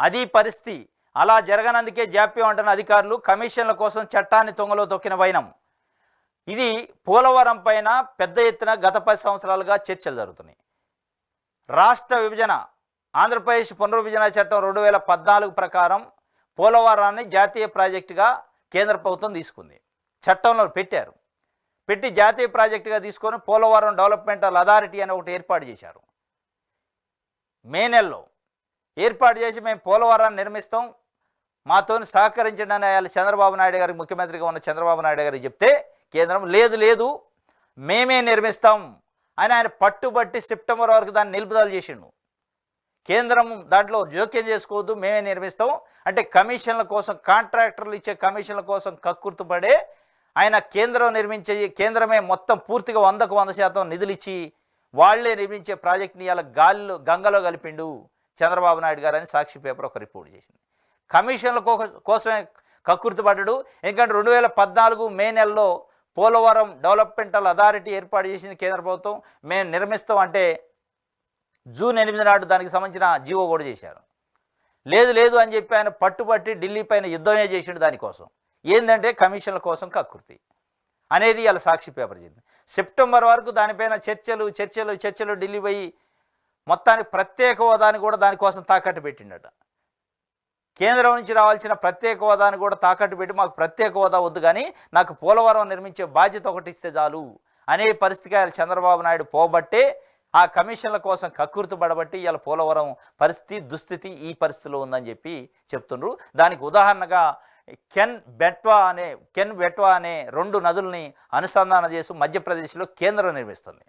అది పరిస్థితి. అలా జరగనందుకే జాప్యం అంటున్న అధికారులు. కమిషన్ల కోసం చట్టాన్ని తొంగలో తొక్కిన వైనం. ఇది పోలవరం పైన పెద్ద ఎత్తున గత 10 సంవత్సరాలుగా చర్చలు జరుగుతున్నాయి. రాష్ట్ర విభజన, ఆంధ్రప్రదేశ్ పునర్విభజన చట్టం 2014 ప్రకారం పోలవరాన్ని జాతీయ ప్రాజెక్టుగా కేంద్ర ప్రభుత్వం తీసుకుంది. చట్టంలో పెట్టి జాతీయ ప్రాజెక్టుగా తీసుకొని పోలవరం డెవలప్మెంటల్ అథారిటీ అని ఒకటి ఏర్పాటు చేశారు. మే నెలలో ఏర్పాటు చేసి మేము పోలవరాన్ని నిర్మిస్తాం, మాతో సహకరించండి అని చంద్రబాబు నాయుడు గారికి, ముఖ్యమంత్రిగా ఉన్న చంద్రబాబు నాయుడు గారికి చెప్తే కేంద్రం లేదు మేమే నిర్మిస్తాం అని ఆయన పట్టుబట్టి సెప్టెంబర్ వరకు దాన్ని నిలుపుదల చేసిండు. కేంద్రం దాంట్లో జోక్యం చేసుకోవద్దు, మేమే నిర్మిస్తాం అంటే కమిషన్ల కోసం, కాంట్రాక్టర్లు ఇచ్చే కమిషన్ల కోసం కక్కుర్తుపడే ఆయన కేంద్రమే మొత్తం పూర్తిగా 100కు 100% నిధులు ఇచ్చి వాళ్లే నిర్మించే ప్రాజెక్ట్ని ఇలా గంగలో కలిపిండు చంద్రబాబు నాయుడు గారు అని సాక్షి పేపర్ ఒక రిపోర్ట్ చేసింది. కమిషన్ల కోసమే కక్కుర్తిపడ్డాడు. ఎందుకంటే 2014 మే నెలలో పోలవరం డెవలప్మెంటల్ అథారిటీ ఏర్పాటు చేసింది కేంద్ర ప్రభుత్వం. మేము నిర్మిస్తాం అంటే జూన్ 8 నాడు దానికి సంబంధించిన జీవో కూడా చేశారు. లేదు అని చెప్పి ఆయన పట్టుబట్టి ఢిల్లీ పైన యుద్ధమే చేసిండు దానికోసం. ఏంటంటే కమిషన్ల కోసం కక్కుర్తి అనేది ఇలా సాక్షి పేపర్ చెప్పింది. సెప్టెంబర్ వరకు దానిపైన చర్చలు ఢిల్లీ పోయి మొత్తానికి ప్రత్యేక హోదాని కూడా దానికోసం తాకట్టు పెట్టిండట. కేంద్రం నుంచి రావాల్సిన ప్రత్యేక హోదాని కూడా తాకట్టు పెట్టి మాకు ప్రత్యేక హోదా వద్దు కానీ నాకు పోలవరం నిర్మించే బాధ్యత ఒకటి ఇస్తే చాలు అనే పరిస్థితికి ఆయన చంద్రబాబు నాయుడు పోబట్టే ఆ కమిషన్ల కోసం కక్కుర్తి పడబట్టి ఇలా పోలవరం దుస్థితి ఈ పరిస్థితిలో ఉందని చెప్పి చెప్తున్నారు. దానికి ఉదాహరణగా కెన్ బెట్వా అనే 2 నదుల్ని అనుసంధానం చేసి మధ్యప్రదేశ్లో కేంద్రం నిర్మిస్తుంది.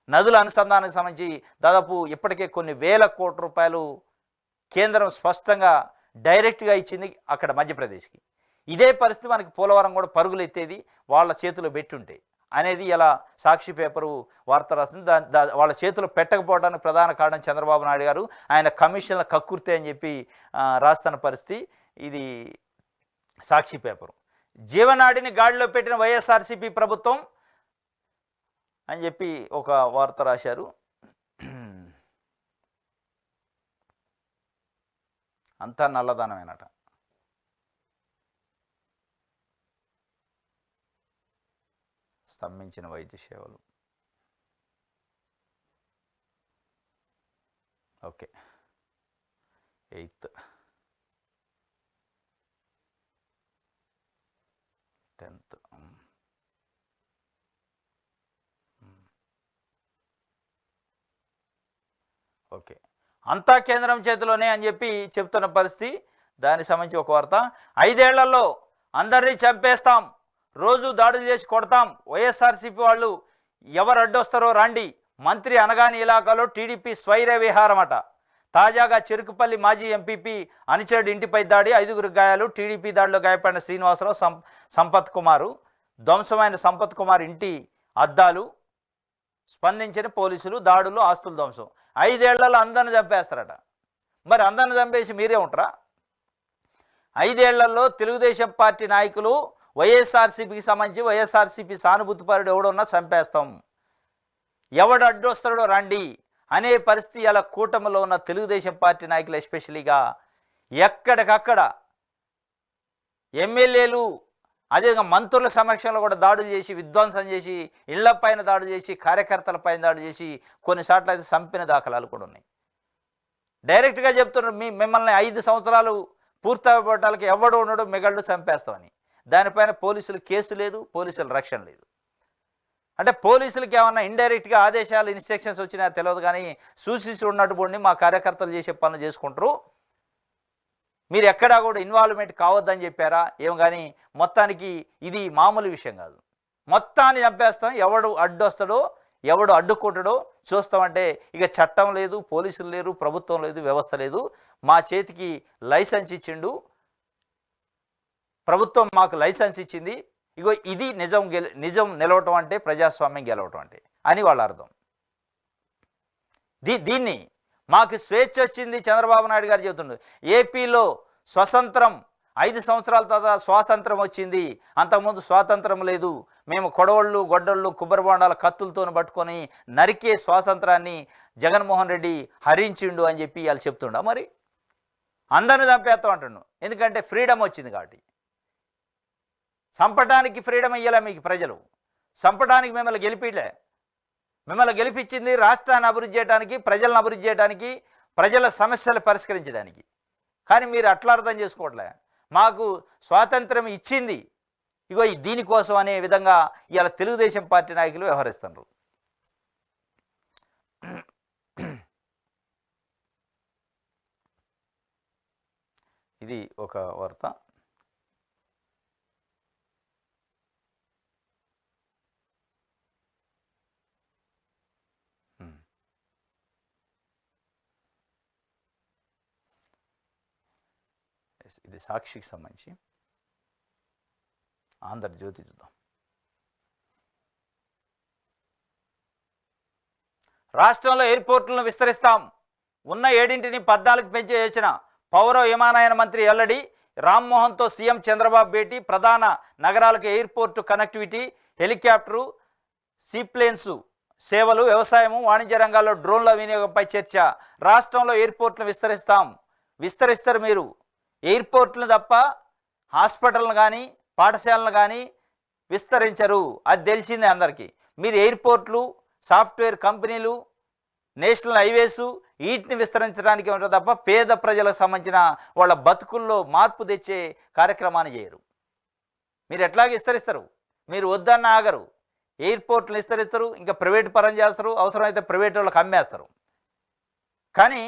నదుల అనుసంధానానికి సంబంధించి దాదాపు ఇప్పటికే కొన్ని వేల కోట్ల రూపాయలు కేంద్రం స్పష్టంగా డైరెక్ట్గా ఇచ్చింది అక్కడ మధ్యప్రదేశ్కి. ఇదే పరిస్థితి మనకి పోలవరం కూడా పరుగులు ఎత్తేది వాళ్ళ చేతిలో పెట్టుంటే అనేది ఇలా సాక్షి పేపరు వార్త రాస్తుంది. వాళ్ళ చేతిలో పెట్టకపోవడానికి ప్రధాన కారణం చంద్రబాబు నాయుడు గారు, ఆయన కమిషన్ల కక్కుర్తే అని చెప్పి రాస్తున్న పరిస్థితి. ఇది సాక్షి పేపరు. జీవనాడిని గాడిలో పెట్టిన వైఎస్ఆర్సీపీ ప్రభుత్వం అని చెప్పి ఒక వార్త రాశారు. అంతా నల్లధనమేనట. స్తంభించిన వైద్య సేవలు. ఓకే, 8th 10th ఓకే, అంతా కేంద్రం చేతిలోనే అని చెప్పి చెప్తున్న పరిస్థితి. దానికి సంబంధించి ఒక వార్త. 5 ఏళ్లలో అందరినీ చంపేస్తాం, రోజు దాడులు చేసి కొడతాం. వైఎస్ఆర్సీపీ వాళ్ళు ఎవరు అడ్డొస్తారో రండి. మంత్రి అనగాని ఇలాకాలో టీడీపీ స్వైర విహారమట. తాజాగా చెరుకుపల్లి మాజీ ఎంపీపీ అనుచరుడు ఇంటిపై దాడి, 5గురు గాయాలు. టీడీపీ దాడిలో గాయపడిన శ్రీనివాసరావు, సంపత్ కుమారు. ధ్వంసమైన సంపత్ కుమార్ ఇంటి అద్దాలు. స్పందించిన పోలీసులు. దాడులు, ఆస్తులు ధ్వంసం. 5 ఏళ్లలో అందరిని చంపేస్తారట. మరి అందరిని చంపేసి మీరే ఉంటారా? 5 ఏళ్లలో తెలుగుదేశం పార్టీ నాయకులు వైఎస్ఆర్సీపీకి సంబంధించి వైఎస్ఆర్సీపీ సానుభూతిపరుడు ఎవడున్నా చంపేస్తాం, ఎవడు అడ్డొస్తాడో రండి అనే పరిస్థితి అలా కూటమిలో ఉన్న తెలుగుదేశం పార్టీ నాయకులు ఎస్పెషలీగా ఎక్కడికక్కడ ఎమ్మెల్యేలు అదేవిధంగా మంత్రుల సమక్షంలో కూడా దాడులు చేసి, విధ్వంసం చేసి, ఇళ్లపైన దాడులు చేసి, కార్యకర్తలపైన దాడులు చేసి, కొన్నిసార్లు అయితే చంపిన దాఖలాలు కూడా ఉన్నాయి. డైరెక్ట్గా చెప్తున్నారు, మిమ్మల్ని 5 సంవత్సరాలు పూర్తయిపోవటానికి ఎవడు ఉండడు, మిగళ్ళు చంపేస్తామని. దానిపైన పోలీసులు కేసు లేదు, పోలీసుల రక్షణ లేదు. అంటే పోలీసులకి ఏమన్నా ఇండైరెక్ట్గా ఆదేశాలు, ఇన్స్ట్రక్షన్స్ వచ్చినా తెలియదు, కానీ సూచిసి ఉన్నటువంటి మా కార్యకర్తలు చేసే పనులు చేసుకుంటారు, మీరు ఎక్కడా కూడా ఇన్వాల్వ్మెంట్ కావద్దని చెప్పారా ఏం? కానీ మొత్తానికి ఇది మామూలు విషయం కాదు. మొత్తాన్ని చంపేస్తాం, ఎవడు అడ్డొస్తాడో ఎవడు అడ్డుకుంటాడో చూస్తామంటే ఇక చట్టం లేదు, పోలీసులు లేరు, ప్రభుత్వం లేదు, వ్యవస్థ లేదు. మా చేతికి లైసెన్స్ ఇచ్చిండు ప్రభుత్వం, మాకు లైసెన్స్ ఇచ్చింది, ఇగో ఇది నిజం నిలవటం అంటే ప్రజాస్వామ్యం గెలవటం అంటే అని వాళ్ళ అర్థం. దీన్ని మాకు స్వేచ్ఛ వచ్చింది చంద్రబాబు నాయుడు గారు చెబుతుండ్రు. ఏపీలో స్వతంత్రం 5 సంవత్సరాల తర్వాత స్వాతంత్రం వచ్చింది, అంతకుముందు స్వాతంత్రం లేదు, మేము కొడవళ్ళు, గొడ్డళ్ళు, కుబ్బరబొండాల కత్తులతో పట్టుకొని నరికే స్వాతంత్రాన్ని జగన్మోహన్ రెడ్డి హరించిండు అని చెప్పి వాళ్ళు చెప్తుండ. మరి అందరిని చంపేస్తాం అంటున్నాను, ఎందుకంటే ఫ్రీడమ్ వచ్చింది కాబట్టి. చంపడానికి ఫ్రీడమ్ ఇయ్యలే మీకు ప్రజలు, చంపడానికి మిమ్మల్ని గెలిపిలే. మిమ్మల్ని గెలిపించింది రాష్ట్రాన్ని అభివృద్ధి చేయడానికి, ప్రజలను అభివృద్ధి చేయడానికి, ప్రజల సమస్యలు పరిష్కరించడానికి. కానీ మీరు అట్లా అర్థం చేసుకోవట్లే. మాకు స్వాతంత్రం ఇచ్చింది ఇగో దీనికోసం అనే విధంగా ఇలా తెలుగుదేశం పార్టీ నాయకులు వ్యవహరిస్తున్నారు. ఇది ఒక వార్త. ఇది సాక్షికి సంబంధించి. ఆంధ్రజ్యోతి చూద్దాం. రాష్ట్రంలో ఎయిర్పోర్టులను విస్తరిస్తాం, ఉన్న 7ని 14 పెంచే యోచన. పౌర విమానయాన మంత్రి ఎల్లడి రామ్మోహన్తో సీఎం చంద్రబాబు భేటీ. ప్రధాన నగరాలకు ఎయిర్పోర్టు కనెక్టివిటీ, హెలికాప్టరు, సీప్లేన్స్ సేవలు, వ్యవసాయము, వాణిజ్య రంగాల్లో డ్రోన్ల వినియోగంపై చర్చ. రాష్ట్రంలో ఎయిర్పోర్టులను విస్తరిస్తారు మీరు. ఎయిర్పోర్ట్లను తప్ప హాస్పిటల్ని కానీ పాఠశాలను కానీ విస్తరించరు, అది తెలిసిందే అందరికీ. మీరు ఎయిర్పోర్ట్లు, సాఫ్ట్వేర్ కంపెనీలు, నేషనల్ హైవేసు వీటిని విస్తరించడానికి ఉంటుంది తప్ప పేద ప్రజలకు సంబంధించిన వాళ్ళ బతుకుల్లో మార్పు తెచ్చే కార్యక్రమాన్ని చేయరు. మీరు ఎట్లాగే విస్తరిస్తారు, మీరు వద్దన్న ఆగరు. ఎయిర్పోర్ట్లు విస్తరిస్తారు, ఇంకా ప్రైవేట్ పరం చేస్తారు, అవసరమైతే ప్రైవేట్ వాళ్ళకి అమ్మేస్తారు. కానీ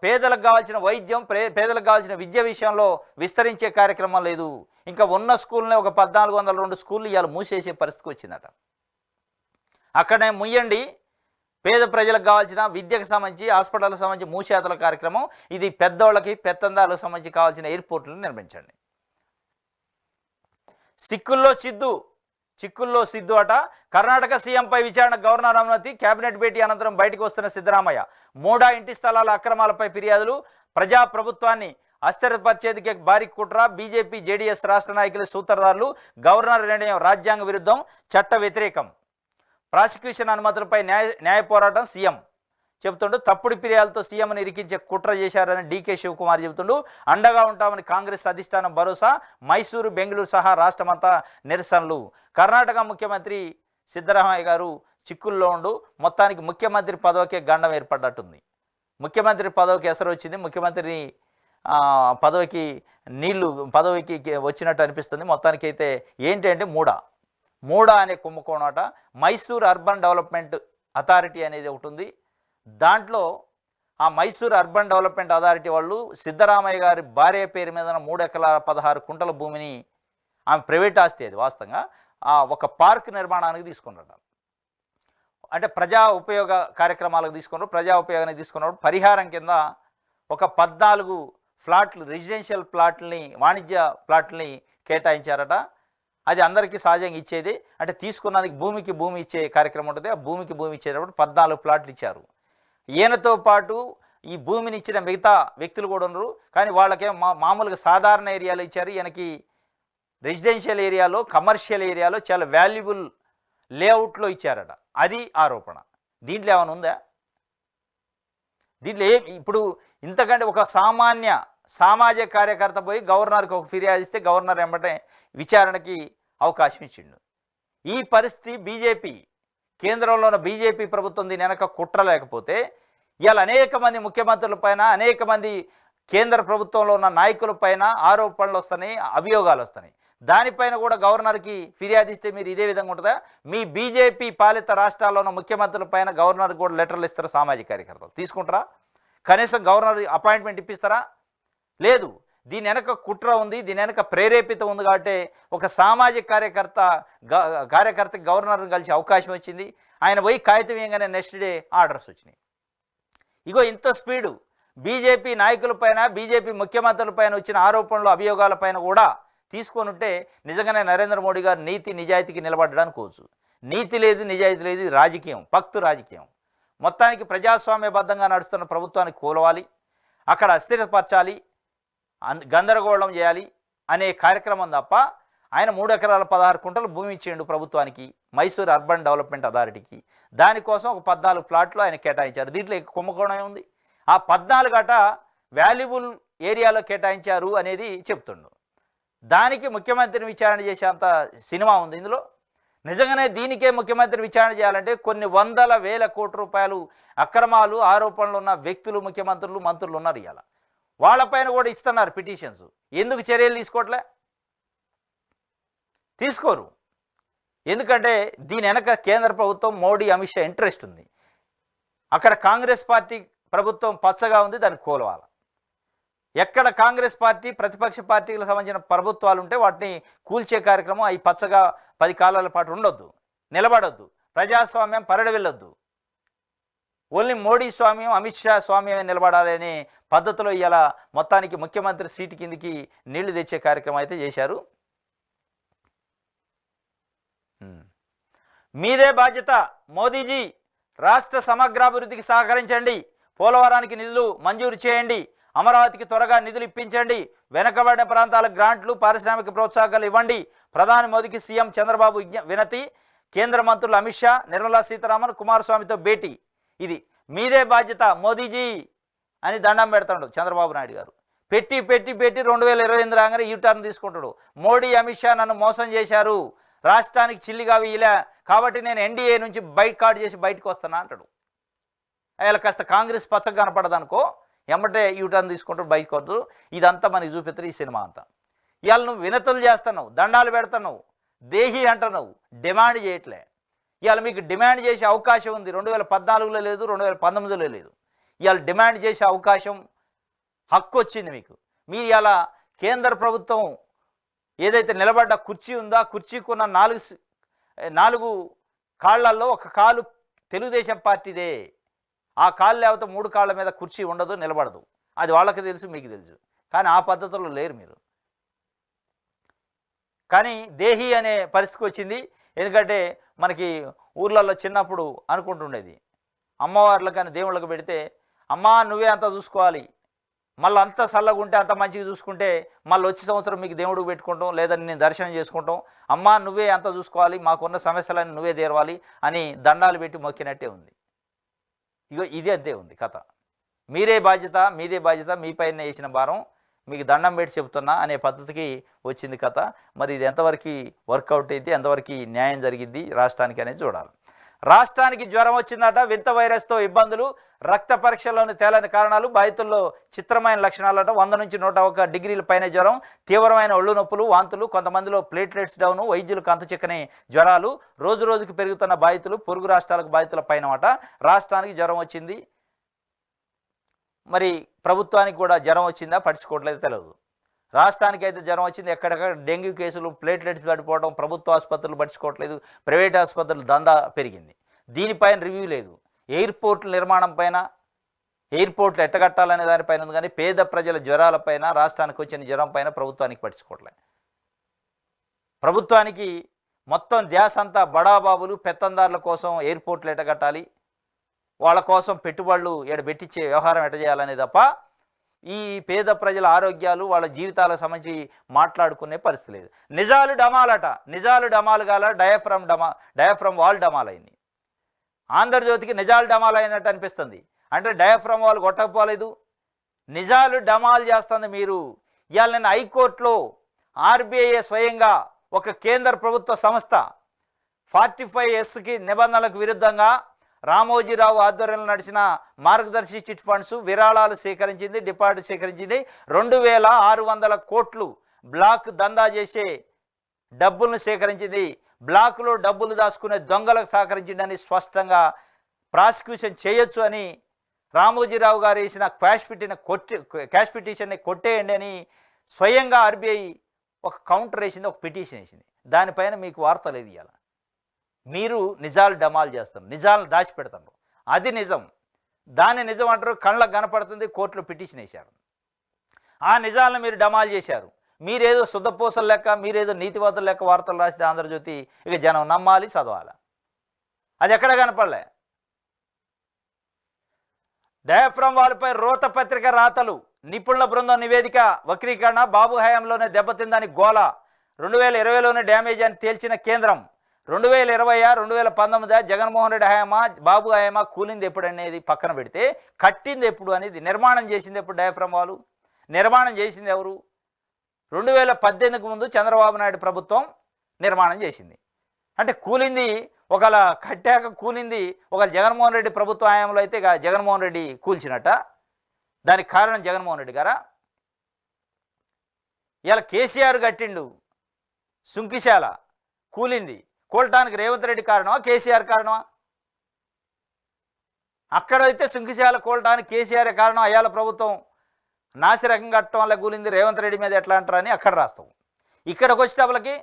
పేదలకు కావాల్సిన వైద్యం, పేదలకు కావాల్సిన విద్య విషయంలో విస్తరించే కార్యక్రమం లేదు. ఇంకా ఉన్న స్కూల్ని ఒక 1402 స్కూళ్ళు ఇవాళ మూసేసే పరిస్థితికి వచ్చిందట. అక్కడనే ముయ్యండి, పేద ప్రజలకు కావాల్సిన విద్యకు సంబంధించి, హాస్పిటల్కి సంబంధించి మూసేతల కార్యక్రమం. ఇది పెద్దోళ్ళకి, పెత్తందాలకు సంబంధించి కావాల్సిన ఎయిర్పోర్ట్లను నిర్మించండి. చిక్కుల్లో సిద్ధు అట. కర్ణాటక సీఎంపై విచారణ గవర్నర్ అనుమతి. కేబినెట్ భేటీ అనంతరం బయటకు వస్తున్న సిద్ధరామయ్య. మూడా ఇంటి స్థలాల అక్రమాలపై ఫిర్యాదులు. ప్రజాప్రభుత్వాన్ని అస్థిరపరిచేందుకే భారీ కుట్ర. బీజేపీ, జేడీఎస్ రాష్ట్ర నాయకులు సూత్రధారులు. గవర్నర్ నిర్ణయం రాజ్యాంగ విరుద్ధం, చట్ట వ్యతిరేకం. ప్రాసిక్యూషన్ అనుమతులపై న్యాయ పోరాటం. సీఎం చెబుతుండు. తప్పుడు ఫిర్యాదులతో సీఎంని ఇరికించే కుట్ర చేశారని డీకే శివకుమార్ చెబుతుండు. అండగా ఉంటామని కాంగ్రెస్ అధిష్టానం భరోసా. మైసూరు, బెంగళూరు సహా రాష్ట్రమంతా నిరసనలు. కర్ణాటక ముఖ్యమంత్రి సిద్ధరామయ్య గారు చిక్కుల్లో ఉండు. మొత్తానికి ముఖ్యమంత్రి పదవికే గండం ఏర్పడ్డట్టుంది. ముఖ్యమంత్రి పదవికి ఎసరు వచ్చింది. ముఖ్యమంత్రి పదవికి వచ్చినట్టు అనిపిస్తుంది. మొత్తానికి అయితే ఏంటి అంటే మూడా అనే కుంభకోణం అట. మైసూర్ అర్బన్ డెవలప్మెంట్ అథారిటీ అనేది ఒకటి ఉంది. దాంట్లో ఆ మైసూర్ అర్బన్ డెవలప్మెంట్ అథారిటీ వాళ్ళు సిద్ధరామయ్య గారి భార్య పేరు మీద 3 ఎకరాల 16 కుంటల భూమిని ఆమె ప్రైవేట్ ఆస్తి అది వాస్తవంగా. ఒక పార్క్ నిర్మాణానికి తీసుకున్నాడు. అంటే ప్రజా ఉపయోగ కార్యక్రమాలకు తీసుకున్నారు. ప్రజా ఉపయోగానికి తీసుకున్నప్పుడు పరిహారం కింద ఒక 14 ఫ్లాట్లు, రెసిడెన్షియల్ ప్లాట్లని, వాణిజ్య ప్లాట్లని కేటాయించారట. అది అందరికీ సహజంగా ఇచ్చేది. అంటే తీసుకున్నది భూమికి భూమి ఇచ్చే కార్యక్రమం ఉంటుంది. ఆ భూమికి భూమి ఇచ్చేటప్పుడు 14 ప్లాట్లు ఇచ్చారు. ఈయనతో పాటు ఈ భూమిని ఇచ్చిన మిగతా వ్యక్తులు కూడా ఉన్నారు. కానీ వాళ్ళకేం మామూలుగా సాధారణ ఏరియాలో ఇచ్చారు. ఈయనకి రెసిడెన్షియల్ ఏరియాలో, కమర్షియల్ ఏరియాలో చాలా వాల్యుబుల్ లేఅవుట్లో ఇచ్చారట. అది ఆరోపణ. దీంట్లో ఏమైనా ఉందా? దీంట్లో ఇప్పుడు ఇంతకంటే ఒక సామాజిక కార్యకర్త పోయి గవర్నర్కి ఒక ఫిర్యాదు ఇస్తే గవర్నర్ వెంబటే విచారణకి అవకాశం ఇచ్చిండు. ఈ పరిస్థితి బీజేపీ, కేంద్రంలో ఉన్న బీజేపీ ప్రభుత్వం దీని వెనక కుట్ర లేకపోతే ఇవాళ అనేక మంది ముఖ్యమంత్రుల పైన, అనేక మంది కేంద్ర ప్రభుత్వంలో ఉన్న నాయకుల పైన ఆరోపణలు వస్తున్నాయి, అభియోగాలు వస్తున్నాయి. దానిపైన కూడా గవర్నర్కి ఫిర్యాదు ఇస్తే మీరు ఇదే విధంగా ఉంటుందా? మీ బీజేపీ పాలిత రాష్ట్రాల్లో ఉన్న ముఖ్యమంత్రుల పైన గవర్నర్కి కూడా లెటర్లు ఇస్తారు సామాజిక కార్యకర్తలు. తీసుకుంటారా? కనీసం గవర్నర్ అపాయింట్మెంట్ ఇప్పిస్తారా? లేదు. దీని వెనక కుట్ర ఉంది, దీని వెనక ప్రేరేపితం ఉంది. కాబట్టి ఒక సామాజిక కార్యకర్తకి గవర్నర్ని కలిసి అవకాశం వచ్చింది. ఆయన పోయి కాగితం వేయగానే నెక్స్ట్ డే ఆర్డర్స్ వచ్చినాయి. ఇగో ఇంత స్పీడు బీజేపీ నాయకులపైన, బీజేపీ ముఖ్యమంత్రులపైన వచ్చిన ఆరోపణలు, అభియోగాలపైన కూడా తీసుకొని ఉంటే నిజంగానే నరేంద్ర మోడీ గారు నీతి నిజాయితీకి నిలబడ్డానికి కోవచ్చు. నీతి లేదు, నిజాయితీ లేదు, రాజకీయం, పక్తు రాజకీయం. మొత్తానికి ప్రజాస్వామ్యబద్ధంగా నడుస్తున్న ప్రభుత్వానికి కూలవాలి, అక్కడ అస్థిరపరచాలి, గందరగోళం చేయాలి అనే కార్యక్రమం తప్ప ఆయన 3 ఎకరాల 16 కుంటలు భూమి ఇచ్చేయండు ప్రభుత్వానికి, మైసూర్ అర్బన్ డెవలప్మెంట్ అథారిటీకి. దానికోసం ఒక 14 ప్లాట్లు ఆయన కేటాయించారు. దీంట్లో కుంభకోణం ఉంది. ఆ 14 గట వాల్యుబుల్ ఏరియాలో కేటాయించారు అనేది చెప్తుండు. దానికి ముఖ్యమంత్రిని విచారణ చేసేంత సినిమా ఉంది ఇందులో. నిజంగానే దీనికే ముఖ్యమంత్రి విచారణ చేయాలంటే కొన్ని వందల వేల కోట్ల రూపాయలు అక్రమాలు, ఆరోపణలు ఉన్న వ్యక్తులు, ముఖ్యమంత్రులు, మంత్రులు ఉన్నారు. ఇవాళ వాళ్ళపైన కూడా ఇస్తున్నారు పిటిషన్స్. ఎందుకు చర్యలు తీసుకోరు? ఎందుకంటే దీని వెనక కేంద్ర ప్రభుత్వం, మోడీ, అమిత్ షా ఇంట్రెస్ట్ ఉంది. అక్కడ కాంగ్రెస్ పార్టీ ప్రభుత్వం పచ్చగా ఉంది, దాన్ని కూలవాలి. ఎక్కడ కాంగ్రెస్ పార్టీ, ప్రతిపక్ష పార్టీలకు సంబంధించిన ప్రభుత్వాలు ఉంటే వాటిని కూల్చే కార్యక్రమం అవి పచ్చగా 10 కాలాల పాటు ఉండొద్దు, నిలబడొద్దు, ప్రజాస్వామ్యం పరడి వెళ్ళొద్దు. ఓన్లీ మోడీ స్వామ్యం, అమిత్ షా స్వామ్యమే నిలబడాలి అనే పద్ధతిలో ఇవాళ మొత్తానికి ముఖ్యమంత్రి సీటు కిందికి నీళ్లు తెచ్చే కార్యక్రమం అయితే చేశారు. మీదే బాధ్యత మోదీజీ, రాష్ట్ర సమగ్రాభివృద్ధికి సహకరించండి, పోలవరానికి నిధులు మంజూరు చేయండి, అమరావతికి త్వరగా నిధులు ఇప్పించండి, వెనకబడిన ప్రాంతాలకు గ్రాంట్లు, పారిశ్రామిక ప్రోత్సాహకాలు ఇవ్వండి. ప్రధాని మోదీకి సీఎం చంద్రబాబు వినతి. కేంద్ర మంత్రులు అమిత్ షా, నిర్మలా సీతారామన్, కుమారస్వామితో భేటీ. ఇది మీదే బాధ్యత మోదీజీ అని దండం పెడతాడు చంద్రబాబు నాయుడు గారు. పెట్టి 2028 రాగానే యూటర్న్ తీసుకుంటాడు. మోడీ, అమిత్ షా నన్ను మోసం చేశారు, రాష్ట్రానికి చిల్లిగా వీలా, కాబట్టి నేను ఎన్డీఏ నుంచి బైకాట్ చేసి బయటకు వస్తాను అంటాడు. అలా కాస్త కాంగ్రెస్ పచ్చగా కనపడదనుకో, ఎమ్మటే యూటర్న్ తీసుకుంటూ బయటకు వద్దు. ఇదంతా మనకి చూపిస్తారు ఈ సినిమా అంతా. ఇవాళ నువ్వు వినతులు చేస్తున్నావు, దండాలు పెడుతున్నావు, దేహి అంటున్నావు, డిమాండ్ చేయట్లే. ఇవాళ మీకు డిమాండ్ చేసే అవకాశం ఉంది. 2014లో లేదు, 2019లో లేదు. ఇవాళ డిమాండ్ చేసే అవకాశం, హక్కు వచ్చింది మీకు. మీరు ఇవాళ కేంద్ర ప్రభుత్వం ఏదైతే నిలబడ్డ కుర్చీ ఉందో, ఆ కుర్చీకున్న 4 కాళ్ళల్లో ఒక కాలు తెలుగుదేశం పార్టీదే. ఆ కాళ్ళు లేకపోతే 3 కాళ్ళ మీద కుర్చీ ఉండదు, నిలబడదు. అది వాళ్ళకి తెలుసు, మీకు తెలుసు. కానీ ఆ పద్ధతిలో లేరు మీరు. కానీ దేహి అనే పరిస్థితికి వచ్చింది. ఎందుకంటే మనకి ఊర్లలో చిన్నప్పుడు అనుకుంటుండేది, అమ్మవార్లకు కానీ దేవుళ్ళకి పెడితే, అమ్మా నువ్వే అంతా చూసుకోవాలి, మళ్ళీ అంత చల్లగా ఉంటే అంత మంచిగా చూసుకుంటే మళ్ళీ వచ్చే సంవత్సరం మీకు దేవుడికి పెట్టుకుంటాం, లేదా నేను దర్శనం చేసుకుంటాం, అమ్మా నువ్వే అంతా చూసుకోవాలి, మాకున్న సమస్యలన్నీ నువ్వే తీరవాలి అని దండాలు పెట్టి మొక్కినట్టే ఉంది. ఇగో ఇది అంతే ఉంది కథ. మీదే బాధ్యత, మీ పైన వేసిన భారం మీకు దండం పెట్టి చెబుతున్నా అనే పద్ధతికి వచ్చింది కథ. మరి ఇది ఎంతవరకు వర్కౌట్ అయింది, ఎంతవరకు న్యాయం జరిగిద్ది రాష్ట్రానికి అనేది చూడాలి. రాష్ట్రానికి జ్వరం వచ్చిందట, వింత వైరస్తో ఇబ్బందులు, రక్త పరీక్షల్లోని తేలని కారణాలు, బాధితుల్లో చిత్రమైన లక్షణాలట. 100 నుంచి 101 డిగ్రీల పైన జ్వరం, తీవ్రమైన ఒళ్ళు నొప్పులు, వాంతులు, కొంతమందిలో ప్లేట్లెట్స్ డౌను, వైద్యులకు అంతుచిక్కని జ్వరాలు, రోజు రోజుకు పెరుగుతున్న బాధితులు, పొరుగు రాష్ట్రాలకు బాధితుల పైన రాష్ట్రానికి జ్వరం వచ్చింది. మరి ప్రభుత్వానికి కూడా జ్వరం వచ్చిందా, పట్టించుకోవట్లేదు తెలియదు. రాష్ట్రానికి అయితే జ్వరం వచ్చింది, ఎక్కడెక్కడ డెంగ్యూ కేసులు, ప్లేట్లెట్స్ పడిపోవడం, ప్రభుత్వ ఆసుపత్రులు పట్టించుకోవట్లేదు, ప్రైవేట్ ఆసుపత్రులు దందా పెరిగింది. దీనిపైన రివ్యూ లేదు. ఎయిర్పోర్ట్ల నిర్మాణం పైన, ఎయిర్పోర్ట్లు ఎట్టగట్టాలనే దానిపైన ఉంది, కానీ పేద ప్రజల జ్వరాలపైన, రాష్ట్రానికి వచ్చిన జ్వరం పైన ప్రభుత్వానికి పట్టించుకోవట్లేదు. ప్రభుత్వానికి మొత్తం ధ్యాస అంతా బడాబాబులు, పెత్తందారుల కోసం ఎయిర్పోర్ట్లు ఎట్టగట్టాలి, వాళ్ళ కోసం పెట్టుబడులు ఎడబెట్టించే వ్యవహారం ఎట్ట చేయాలనే తప్ప ఈ పేద ప్రజల ఆరోగ్యాలు, వాళ్ళ జీవితాలకు సంబంధించి మాట్లాడుకునే పరిస్థితి లేదు. నిజాలు డమాలట, నిజాలు డమాలు కాల, డయాఫ్రమ్ వాల్ డమాల్ అయింది. ఆంధ్రజ్యోతికి నిజాలు డమాల్ అయినట్టు అనిపిస్తుంది. అంటే డయాఫ్రమ్ వాల్ కొట్టకపోలేదు, నిజాలు డమాల్ చేస్తుంది మీరు. ఇవాళ నేను హైకోర్టులో ఆర్బీఐ స్వయంగా ఒక కేంద్ర ప్రభుత్వ సంస్థ 45S నిబంధనలకు విరుద్ధంగా రామోజీరావు ఆధ్వర్యంలో నడిచిన మార్గదర్శి చిట్ ఫండ్స్ విరాళాలు సేకరించింది, డిపాజిట్ సేకరించింది. 2600 కోట్లు బ్లాక్ దందా చేసే డబ్బులను సేకరించింది. బ్లాక్లో డబ్బులు దాచుకునే దొంగలకు సహకరించిందని స్పష్టంగా ప్రాసిక్యూషన్ చేయొచ్చు అని రామోజీరావు గారు వేసిన క్యాష్ పిటిషన్ని కొట్టేయండి అని స్వయంగా ఆర్బీఐ ఒక కౌంటర్ వేసింది, ఒక పిటిషన్ వేసింది. దానిపైన మీకు వార్త లేదు. ఇవాళ మీరు నిజాలు డమాల్ చేస్తారు, నిజాలను దాచిపెడతారు. అది నిజం, దాన్ని నిజం అంటారు, కళ్ళకు కనపడుతుంది, కోర్టులో పిటిషన్ వేశారు. ఆ నిజాలను మీరు డమాల్ చేశారు. మీరేదో శుద్ధపూసలు లెక్క, మీరేదో నీతివాదుల లెక్క వార్తలు రాసిన ఆంధ్రజ్యోతి ఇక జనం నమ్మాలి, చదవాలి. అది ఎక్కడ కనపడలే. డయాఫ్రమ్ వాల్పై రోత పత్రిక రాతలు, నిపుణుల బృందం నివేదిక వక్రీకరణ, బాబు హయాంలోనే దెబ్బతిందని గోల, 2020లోనే డ్యామేజ్ అని తేల్చిన కేంద్రం. 2020 2019 జగన్మోహన్ రెడ్డి హయామా, బాబు హయామా, కూలింది ఎప్పుడు అనేది పక్కన పెడితే కట్టింది ఎప్పుడు అనేది, నిర్మాణం చేసింది ఎప్పుడు డయాఫ్రమ్ వాల్, నిర్మాణం చేసింది ఎవరు? 2018కు ముందు చంద్రబాబు నాయుడు ప్రభుత్వం నిర్మాణం చేసింది. అంటే కూలింది ఒకవేళ కట్టాక కూలింది ఒకవేళ జగన్మోహన్ రెడ్డి ప్రభుత్వ హయాంలో అయితే జగన్మోహన్ రెడ్డి కూల్చినట్ట. దానికి కారణం జగన్మోహన్ రెడ్డి గారా? ఇలా కేసీఆర్ కట్టిండు సుంకిశాల, కూలింది, కూలటానికి రేవంత్ రెడ్డి కారణమా, కేసీఆర్ కారణమా? అక్కడైతే సుంకిశాల కూలటానికి కేసీఆర్ కారణం, అయ్యాల ప్రభుత్వం నాసిరకం కట్టడం వల్ల కూలింది, రేవంత్ రెడ్డి మీద ఎట్లా అంటారని అక్కడ రాస్తాం. ఇక్కడికి వచ్చేటప్పటికి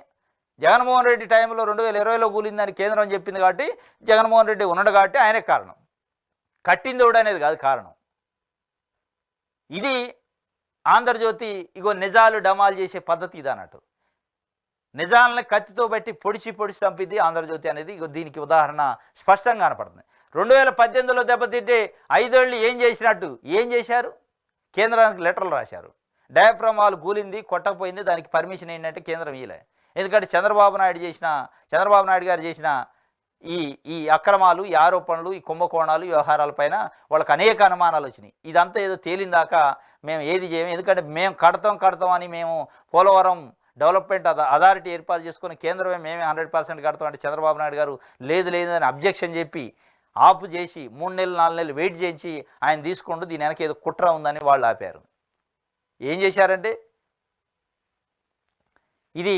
జగన్మోహన్ రెడ్డి టైంలో 2020లో కూలిందని కేంద్రం చెప్పింది కాబట్టి జగన్మోహన్ రెడ్డి ఉన్నాడు కాబట్టి ఆయనే కారణం, కట్టింది కూడా అనేది కాదు కారణం. ఇది ఆంధ్రజ్యోతి ఇగో నిజాలు డమాల్ చేసే పద్ధతి ఇది అన్నట్టు. నిజాలను కత్తితో బట్టి పొడిచి చంపిద్ది ఆంధ్రజ్యోతి అనేది దీనికి ఉదాహరణ స్పష్టంగా కనపడుతుంది. 2018లో దెబ్బతింటే 5 ఏళ్ళు ఏం చేసినట్టు, ఏం చేశారు? కేంద్రానికి లెటర్లు రాశారు. డయాఫ్రమ్ వాల్ కూలింది, కొట్టకపోయింది, దానికి పర్మిషన్ ఏంటంటే కేంద్రం ఇయలే. ఎందుకంటే చంద్రబాబు నాయుడు గారు చేసిన ఈ అక్రమాలు, ఈ ఆరోపణలు, ఈ కుంభకోణాలు, వ్యవహారాలపైన వాళ్ళకి అనేక అనుమానాలు వచ్చినాయి. ఇదంతా ఏదో తేలిందాకా మేము ఏది చేయము, ఎందుకంటే మేము కడతాం అని మేము పోలవరం డెవలప్మెంట్ అథారిటీ ఏర్పాటు చేసుకుని కేంద్రమే మేమే 100% కడతాం అంటే చంద్రబాబు నాయుడు గారు లేదు అని అబ్జెక్షన్ చెప్పి ఆపు చేసి 3 నెలలు 4 నెలలు వెయిట్ చేయించి ఆయన తీసుకుంటూ దీని వెనక ఏదో కుట్ర ఉందని వాళ్ళు ఆపారు. ఏం చేశారంటే ఇది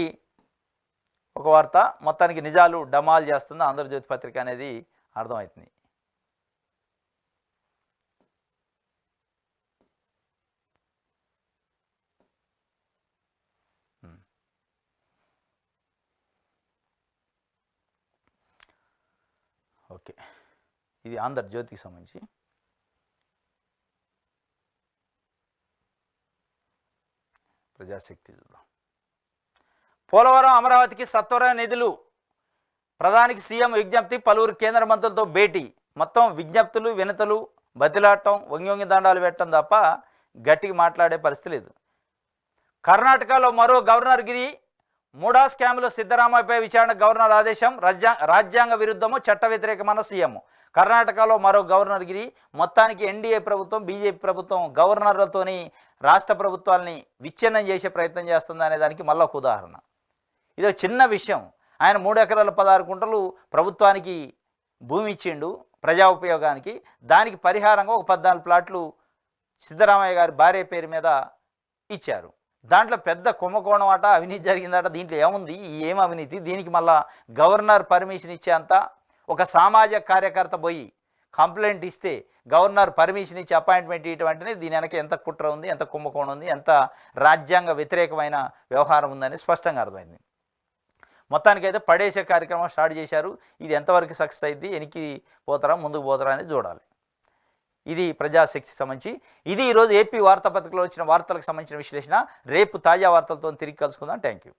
ఒక వార్త, మొత్తానికి నిజాలు డమాల్ చేస్తుంది ఆంధ్రజ్యోతి పత్రిక అనేది అర్థమవుతుంది. ఓకే, ఇది ఆంధ్రజ్యోతికి సంబంధించి. ప్రజాశక్తి చూద్దాం. పోలవరం అమరావతికి సత్వర నిధులు, ప్రధానికి సీఎం విజ్ఞప్తి, పలువురు కేంద్ర మంత్రులతో భేటీ. మొత్తం విజ్ఞప్తులు, వినతులు, బతిలాటం, వంగి దండాలు పెట్టడం తప్ప గట్టిగా మాట్లాడే పరిస్థితి లేదు. కర్ణాటకలో మరో గవర్నర్ గిరి, మూడా స్కామ్లో సిద్ధరామయ్యపై విచారణ గవర్నర్ ఆదేశం, రాజ్యాంగ విరుద్ధము, చట్ట వ్యతిరేకమన్న సీఎం. కర్ణాటకలో మరో గవర్నర్ గిరి. మొత్తానికి ఎన్డీఏ ప్రభుత్వం, బీజేపీ ప్రభుత్వం గవర్నర్లతోని రాష్ట్ర ప్రభుత్వాలని విచ్ఛిన్నం చేసే ప్రయత్నం చేస్తుంది అనే దానికి మళ్ళీ ఒక ఉదాహరణ. ఇది చిన్న విషయం. ఆయన 3 ఎకరాల 16 గుంటలు ప్రభుత్వానికి భూమి ఇచ్చిండు ప్రజా ఉపయోగానికి. దానికి పరిహారంగా ఒక 14 ప్లాట్లు సిద్ధరామయ్య గారి భార్య పేరు మీద ఇచ్చారు. దాంట్లో పెద్ద కుంభకోణం అట, అవినీతి జరిగిందట. దీంట్లో ఏముంది? ఏం అవినీతి? దీనికి మళ్ళా గవర్నర్ పర్మిషన్ ఇచ్చేంత ఒక సామాజిక కార్యకర్త పోయి కంప్లైంట్ ఇస్తే గవర్నర్ పర్మిషన్ ఇచ్చి అపాయింట్మెంట్ ఇవ్వటం వెంటనే దీని వెనక ఎంత కుట్ర ఉంది, ఎంత కుంభకోణం ఉంది, ఎంత రాజ్యాంగ వ్యతిరేకమైన వ్యవహారం ఉందని స్పష్టంగా అర్థమైంది. మొత్తానికైతే పడేసే కార్యక్రమం స్టార్ట్ చేశారు. ఇది ఎంతవరకు సక్సెస్ అయింది, వెనక్కి పోతారా ముందుకు పోతారా అనేది చూడాలి. ఇది ప్రజాశక్తికి సంబంధించి ఇది ఈరోజు ఏపీ వార్తాపత్రికలో వచ్చిన వార్తలకు సంబంధించిన విశ్లేషణ. రేపు తాజా వార్తలతో తిరిగి కలుసుకుందాం. Thank you.